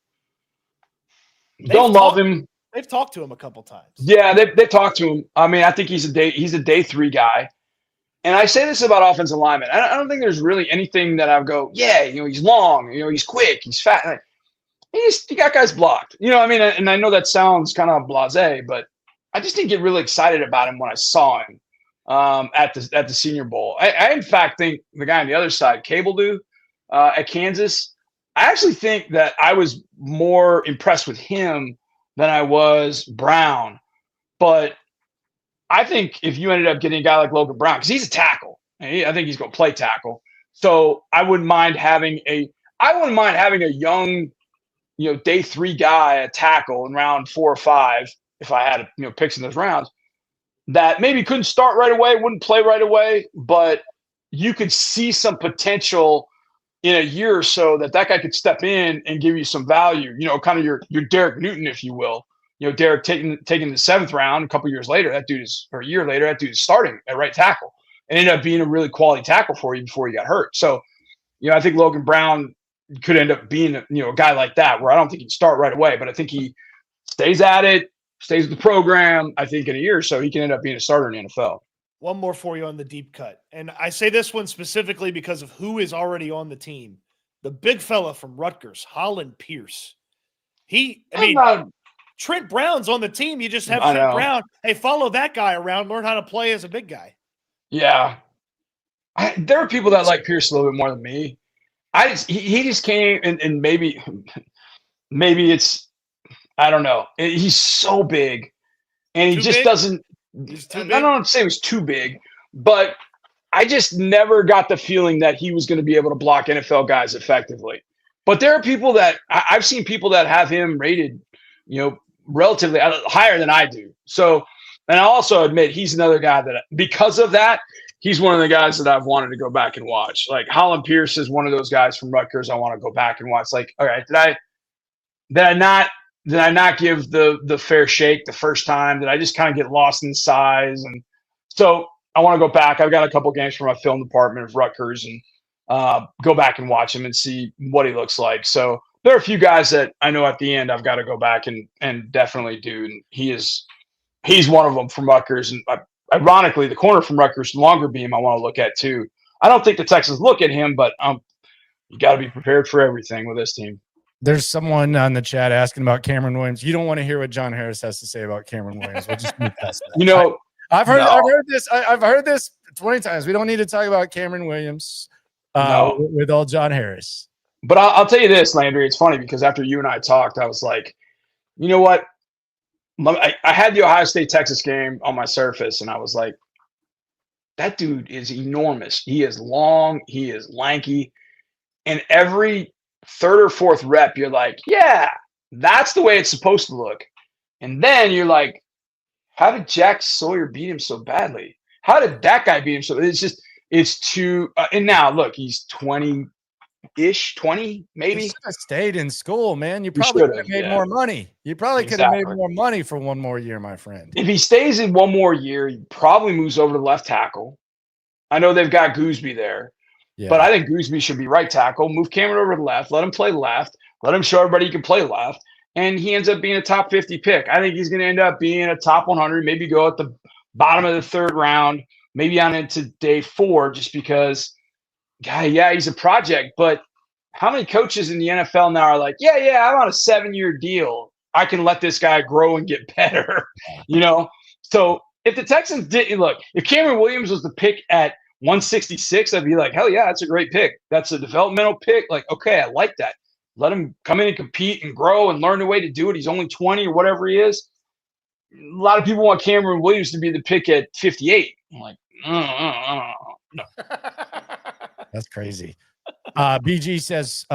Don't love him. They've talked to him a couple times. Yeah, they talked to him. I mean, I think he's a day 3 guy. And I say this about offensive linemen. I don't think there's really anything that I would go, yeah, he's long, he's quick, he's fat. He got guys blocked. I mean, and I know that sounds kind of blasé, but I just didn't get really excited about him when I saw him at the Senior Bowl. I in fact think the guy on the other side, Cabledew, at Kansas, I actually think that I was more impressed with him than I was Brown. But I think if you ended up getting a guy like Logan Brown, because he's a tackle, I think he's going to play tackle. So I wouldn't mind having a young, day 3 guy at tackle in round 4 or 5 if I had picks in those rounds that maybe couldn't start right away, wouldn't play right away, but you could see some potential in a year or so that guy could step in and give you some value. Kind of your Derek Newton, if you will. Derek taking the 7th round a year later, that dude is starting at right tackle and ended up being a really quality tackle for you before he got hurt. So, I think Logan Brown could end up being a guy like that, where I don't think he'd start right away, but I think he stays at it, stays with the program. I think in a year or so, he can end up being a starter in the NFL. One more for you on the deep cut. And I say this one specifically because of who is already on the team. The big fella from Rutgers, Holland Pierce. Trent Brown's on the team. You just have Trent Brown. Hey, follow that guy around. Learn how to play as a big guy. Yeah. There are people that like Pierce a little bit more than me. He just came and maybe it's, I don't know. He's so big and he just doesn't, I don't want to say it was too big, but I just never got the feeling that he was going to be able to block NFL guys effectively. But there are people that I've seen people that have him rated, relatively higher than I do. So, and I also admit he's another guy that, because of that, he's one of the guys that I've wanted to go back and watch. Like, Holland Pierce is one of those guys from Rutgers I want to go back and watch. Like, all right, did I not give the fair shake the first time? Did I just kind of get lost in size? And so I want to go back. I've got a couple games from my film department of Rutgers and go back and watch him and see what he looks like. So there are a few guys that I know at the end I've got to go back and definitely do. And he's one of them from Rutgers. And ironically, the corner from Rutgers, longer beam, I want to look at too. I don't think the Texans look at him, but you got to be prepared for everything with this team. There's someone on the chat asking about Cameron Williams. You don't want to hear what John Harris has to say about Cameron Williams. We'll just move past that. I've heard this 20 times. We don't need to talk about Cameron Williams with all John Harris. But I'll tell you this, Landry. It's funny because after you and I talked, I was like, you know what? I had the Ohio State-Texas game on my Surface, and I was like, that dude is enormous. He is long. He is lanky. And every third or fourth rep, you're like, yeah, that's the way it's supposed to look. And then you're like, how did Jack Sawyer beat him so badly? How did that guy beat him so? It's too. And now look, he's 20-ish, 20 maybe. You should have stayed in school, man. You probably could have made more money. You probably could have made more money for one more year, my friend. If he stays in one more year, he probably moves over to left tackle. I know they've got Gooseby there. Yeah. But I think Gooseby should be right tackle. Move Cameron over to left. Let him play left. Let him show everybody he can play left. And he ends up being a top 50 pick. I think he's going to end up being a top 100, maybe go at the bottom of the third round, maybe on into day 4, just because, he's a project. But how many coaches in the NFL now are like, I'm on a 7-year deal. I can let this guy grow and get better, So if the Texans didn't look, if Cameron Williams was the pick at 166, I'd be like, hell yeah, that's a great pick. That's a developmental pick. Like, okay, I like that. Let him come in and compete and grow and learn the way to do it. He's only 20 or whatever he is. A lot of people want Cameron Williams to be the pick at 58. I'm like, no. That's crazy. BG says,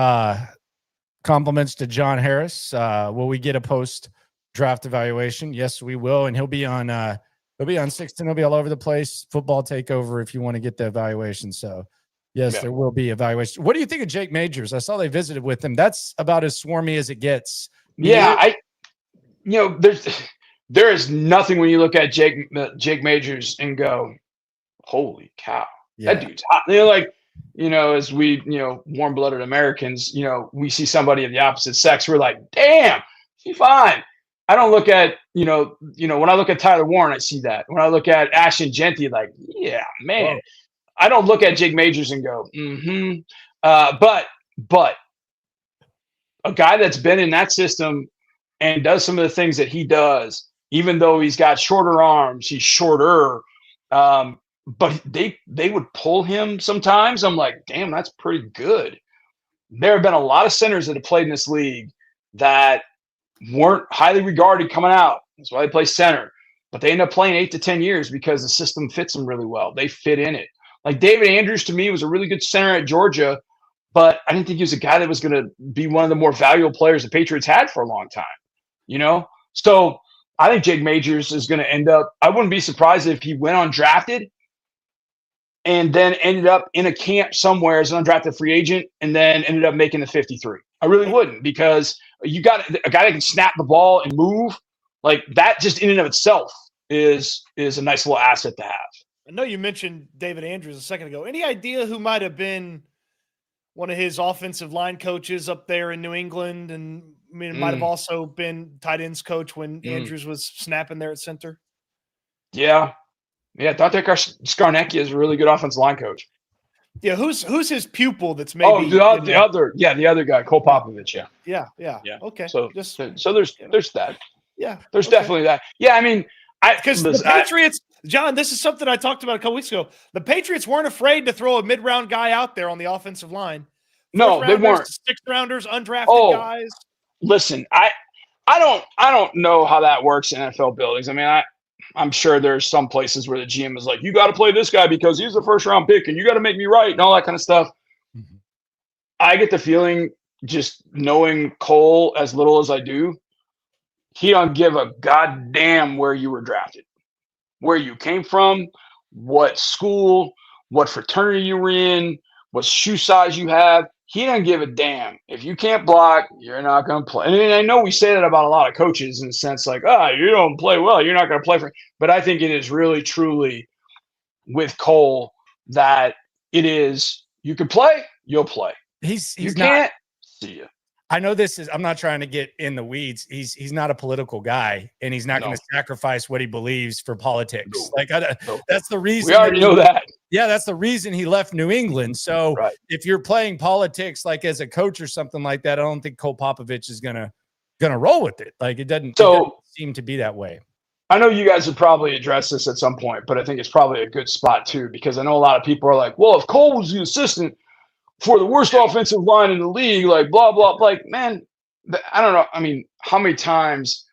compliments to John Harris. Will we get a post-draft evaluation? Yes, we will. And he'll be on 610. He'll be all over the place. Football Takeover if you want to get the evaluation. So, yes, there will be evaluation. What do you think of Jake Majors? I saw they visited with him. That's about as swarmy as it gets. Yeah, there is nothing when you look at Jake Majors and go, holy cow, that dude's hot. As we, warm-blooded Americans, we see somebody of the opposite sex, we're like, damn, she's fine. I don't look at, when I look at Tyler Warren, I see that. When I look at Ashton Genty, like, yeah, man. Whoa. I don't look at Jake Majors and go, but a guy that's been in that system and does some of the things that he does, even though he's got shorter arms, he's shorter, but they would pull him sometimes. I'm like, damn, that's pretty good. There have been a lot of centers that have played in this league that weren't highly regarded coming out. That's why they play center. But they end up playing 8 to 10 years because the system fits them really well. They fit in it. Like David Andrews, to me, was a really good center at Georgia, but I didn't think he was a guy that was going to be one of the more valuable players the Patriots had for a long time, So I think Jake Majors is going to end up – I wouldn't be surprised if he went undrafted and then ended up in a camp somewhere as an undrafted free agent and then ended up making the 53. I really wouldn't, because you got a guy that can snap the ball and move. Like that just in and of itself is a nice little asset to have. I know you mentioned David Andrews a second ago. Any idea who might have been one of his offensive line coaches up there in New England? And it might have also been tight ends coach when Andrews was snapping there at center. Yeah. Dante Scarnecchia is a really good offensive line coach. Yeah. Who's his pupil that's maybe the other guy, Cole Popovich. Yeah. Okay. So there's that. Yeah. There's definitely that. Yeah. I mean, because the Patriots, John, this is something I talked about a couple weeks ago. The Patriots weren't afraid to throw a mid-round guy out there on the offensive line. No, they weren't. 6th-rounders, undrafted guys. Listen, I don't know how that works in NFL buildings. I mean, I'm sure there's some places where the GM is like, you got to play this guy because he's the first-round pick, and you got to make me right, and all that kind of stuff. Mm-hmm. I get the feeling, just knowing Cole as little as I do, he don't give a goddamn where you were drafted, where you came from, what school, what fraternity you were in, what shoe size you have. He doesn't give a damn. If you can't block, you're not going to play. And I know we say that about a lot of coaches in the sense like, you don't play well, you're not going to play for. But I think it is really, truly with Cole that it is, you can play, you'll play. He's you not, can't, see you. I know I'm not trying to get in the weeds. He's not a political guy, and he's not going to sacrifice what he believes for politics. That's the reason. We already know that. Yeah, that's the reason he left New England. So if you're playing politics like as a coach or something like that, I don't think Cole Popovich is gonna roll with it. Like it doesn't seem to be that way. I know you guys would probably address this at some point, but I think it's probably a good spot too, because I know a lot of people are like, well, if Cole was the assistant for the worst offensive line in the league, like blah, blah, like, man, I don't know. I mean, how many times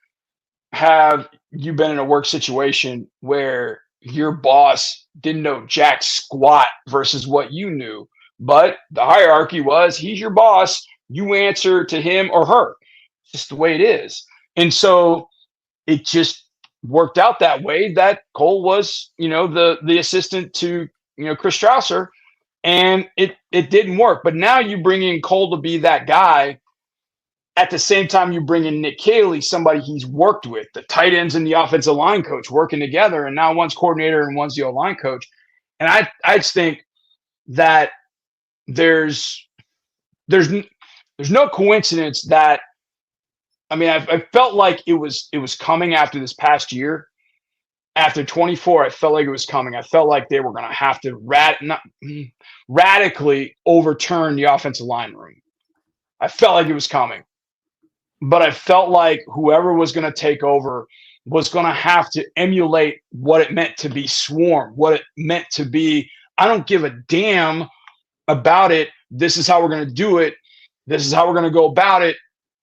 have you been in a work situation where your boss didn't know jack squat versus what you knew. But the hierarchy was he's your boss. You answer to him or her. It's just the way it is. And so it just worked out that way that Cole was, the assistant to, Chris Strausser, and it didn't work. But now you bring in Cole to be that guy. At the same time, you bring in Nick Caley, somebody he's worked with, the tight ends and the offensive line coach working together. And now one's coordinator and one's the O-line coach. And I just think that there's no coincidence that, I felt like it was coming after this past year. After 24, I felt like it was coming. I felt like they were going to have to radically overturn the offensive line room. I felt like it was coming. But I felt like whoever was going to take over was going to have to emulate what it meant to be swarm, what it meant to be, I don't give a damn about it. This is how we're going to do it. This is how we're going to go about it.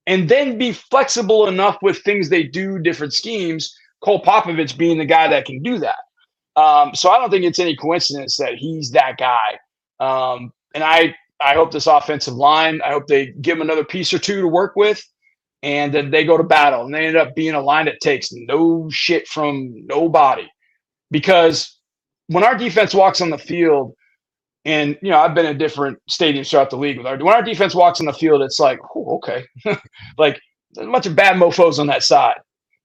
And then be flexible enough with things they do, different schemes, Cole Popovich being the guy that can do that. So I don't think it's any coincidence that he's that guy. And I hope this offensive line, I hope they give him another piece or two to work with. And then they go to battle, and they end up being a line that takes no shit from nobody. Because when our defense walks on the field, and I've been in different stadiums throughout the league when our defense walks on the field, it's like, oh, okay, like there's a bunch of bad mofo's on that side,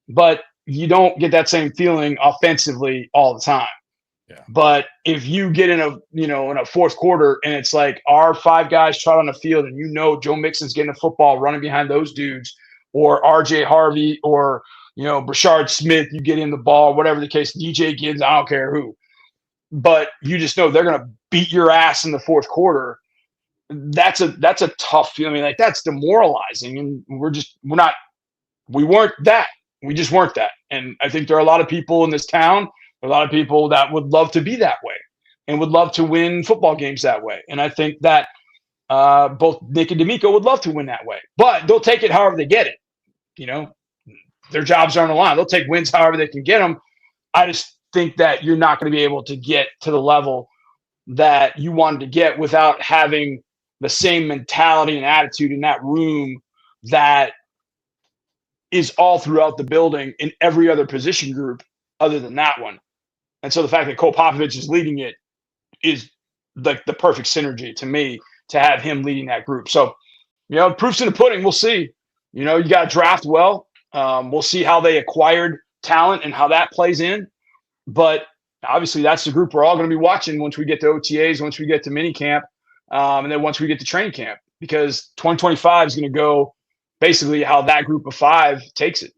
but you don't get that same feeling offensively all the time. Yeah. But if you get in a fourth quarter and it's like our 5 guys trot on the field, and Joe Mixon's getting the football running behind those dudes, or RJ Harvey, or Brashard Smith, you get in the ball, whatever the case, DJ Gibbs, I don't care who. But you just know they're going to beat your ass in the fourth quarter. That's a tough feeling. Like, that's demoralizing. And we weren't that. We just weren't that. And I think there are a lot of people in this town, a lot of people that would love to be that way and would love to win football games that way. And I think that both Nick and D'Amico would love to win that way, but they'll take it however they get it. Their jobs are on the line. They'll take wins however they can get them. I just think that you're not going to be able to get to the level that you wanted to get without having the same mentality and attitude in that room that is all throughout the building in every other position group other than that one. And so the fact that Cole Popovich is leading it is like the perfect synergy to me to have him leading that group. So, proof's in the pudding. We'll see. You got to draft well. We'll see how they acquired talent and how that plays in. But obviously, that's the group we're all going to be watching once we get to OTAs, once we get to minicamp, and then once we get to training camp, because 2025 is going to go basically how that group of 5 takes it,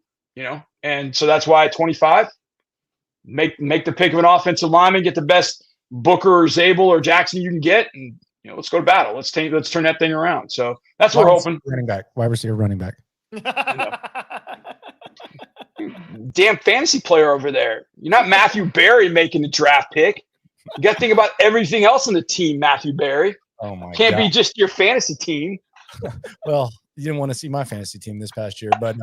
And so that's why at 25, make the pick of an offensive lineman, get the best Booker or Zabel or Jackson you can get, and let's go to battle. Let's turn that thing around. So that's what we're hoping. Wide receiver, running back. Damn fantasy player over there. You're not Matthew Berry making the draft pick. You got to think about everything else in the team, Matthew Berry. Oh my! Can't be just your fantasy team. Well, you didn't want to see my fantasy team this past year, but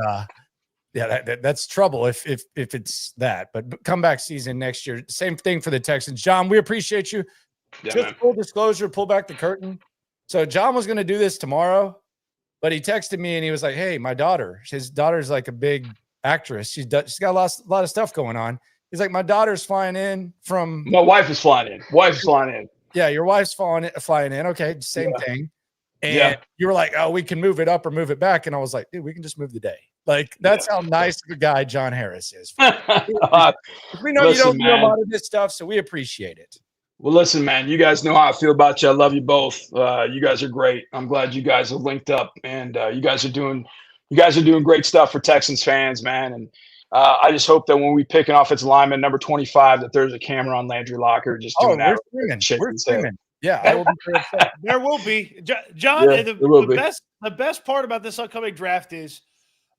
yeah, that's trouble if it's that. But comeback season next year, same thing for the Texans. John, we appreciate you. Yeah, just man. Full disclosure, pull back the curtain. So John was going to do this tomorrow, but he texted me and he was like, "Hey, his daughter's like a big actress. She's got a lot of stuff going on." He's like, "My daughter's flying in from." My wife is flying in. Yeah, your wife's flying in. Okay, same thing. And you were like, "Oh, we can move it up or move it back." And I was like, "Dude, we can just move the day." Like, that's how nice of a guy John Harris is. We know you don't know a lot of this stuff, so we appreciate it. Well, listen, man, you guys know how I feel about you. I love you both. You guys are great. I'm glad you guys have linked up, and you guys are doing great stuff for Texans fans, man. And I just hope that when we pick an offensive lineman, number 25, that there's a camera on Landry Locker just doing that. We're screaming. Yeah, I will be very upset. There will be. John, the best part about this upcoming draft is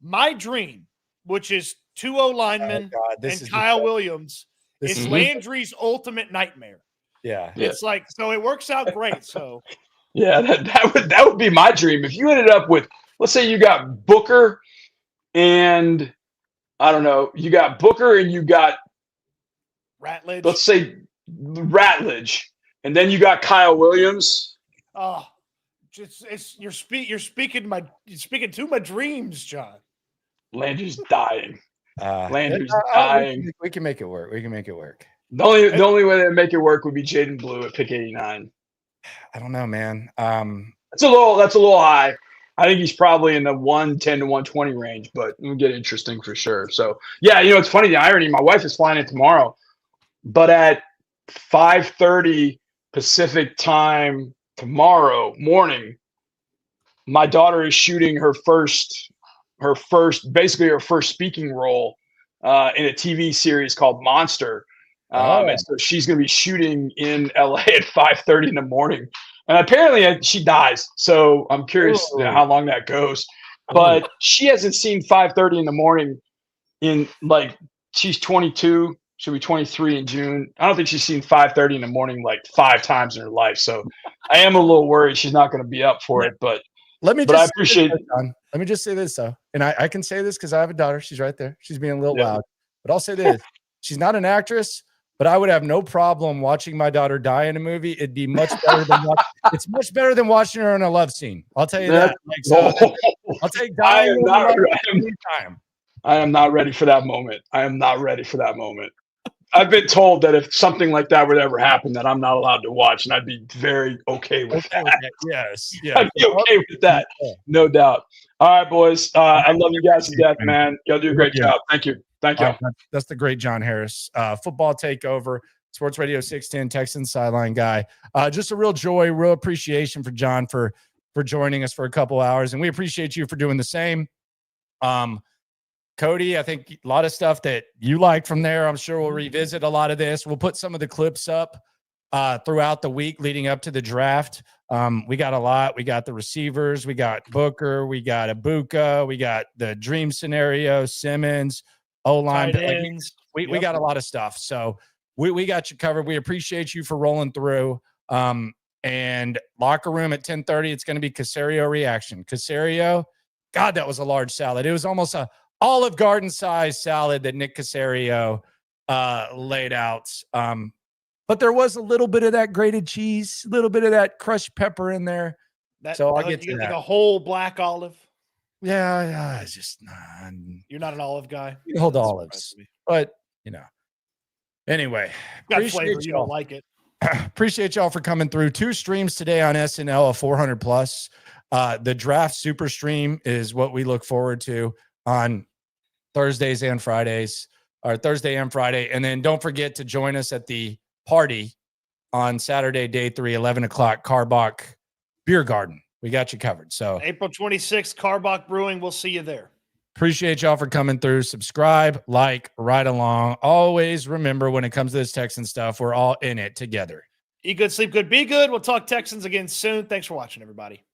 my dream, which is 2 O-linemen and Kyle Williams, is Landry's ultimate nightmare. Yeah. It's like, so it works out great. So yeah, that would be my dream. If you ended up with, let's say you got Booker and I don't know, you got Booker and you got Ratledge. Let's say Ratledge. And then you got Kyle Williams. Oh, you're speaking to my dreams, John. Landry's dying. Landry's We dying. can make it work. We can make it work. The only way to make it work would be Jaden Blue at pick 89. I don't know, man. That's a little high. I think he's probably in the 110 to 120 range, but it'll get interesting for sure. So yeah, it's funny, the irony. My wife is flying in tomorrow, but at 5:30 Pacific time tomorrow morning, my daughter is shooting her first speaking role in a TV series called Monster. And so she's going to be shooting in LA at 5:30 in the morning. And apparently she dies. So I'm curious how long that goes. But she hasn't seen 5:30 in the morning she's 22. She'll be 23 in June. I don't think she's seen 5:30 in the morning like 5 times in her life. So I am a little worried she's not going to be up for it. But I appreciate it. Let me just say this, though. And I can say this because I have a daughter. She's right there. She's being a little loud. But I'll say this. She's not an actress, but I would have no problem watching my daughter die in a movie. It'd be much better it's much better than watching her in a love scene. I'll tell you that. I'll take dying anytime. I am not ready for that moment. I've been told that if something like that would ever happen, that I'm not allowed to watch, and I'd be very okay with that. Yes. I'd be okay with that. No doubt. All right, boys. I love you guys to death, man. Y'all do a great job. Thank you. That's the great John Harris. Football Takeover, Sports Radio 610, Texans sideline guy. Just a real joy, real appreciation for John for joining us for a couple hours, and we appreciate you for doing the same. Cody, I think a lot of stuff that you like from there. I'm sure we'll revisit a lot of this. We'll put some of the clips up throughout the week leading up to the draft. We got a lot. We got the receivers. We got Booker. We got Ibuka. We got the dream scenario, Simmons, O-line. We got a lot of stuff. So we got you covered. We appreciate you for rolling through. And locker room at 10:30, it's going to be Caserio reaction. Caserio, God, that was a large salad. It was almost a Olive Garden size salad that Nick Caserio laid out. But there was a little bit of that grated cheese, a little bit of that crushed pepper in there. So I'll get to that. Like a whole black olive. Yeah, it's just you're not an olive guy. You hold olives, but anyway, got flavor. You don't like it. Appreciate y'all for coming through. 2 streams today on S&L, 400 plus. The Draft Superstream is what we look forward to on Thursdays and Fridays, or Thursday and Friday. And then don't forget to join us at the party on Saturday, day 3, 11 o'clock, Karbach Biergarten. We got you covered. So April 26th, Karbach Brewing. We'll see you there. Appreciate y'all for coming through. Subscribe, like, right along. Always remember, when it comes to this Texan stuff, we're all in it together. Eat good, sleep good, be good. We'll talk Texans again soon. Thanks for watching, everybody.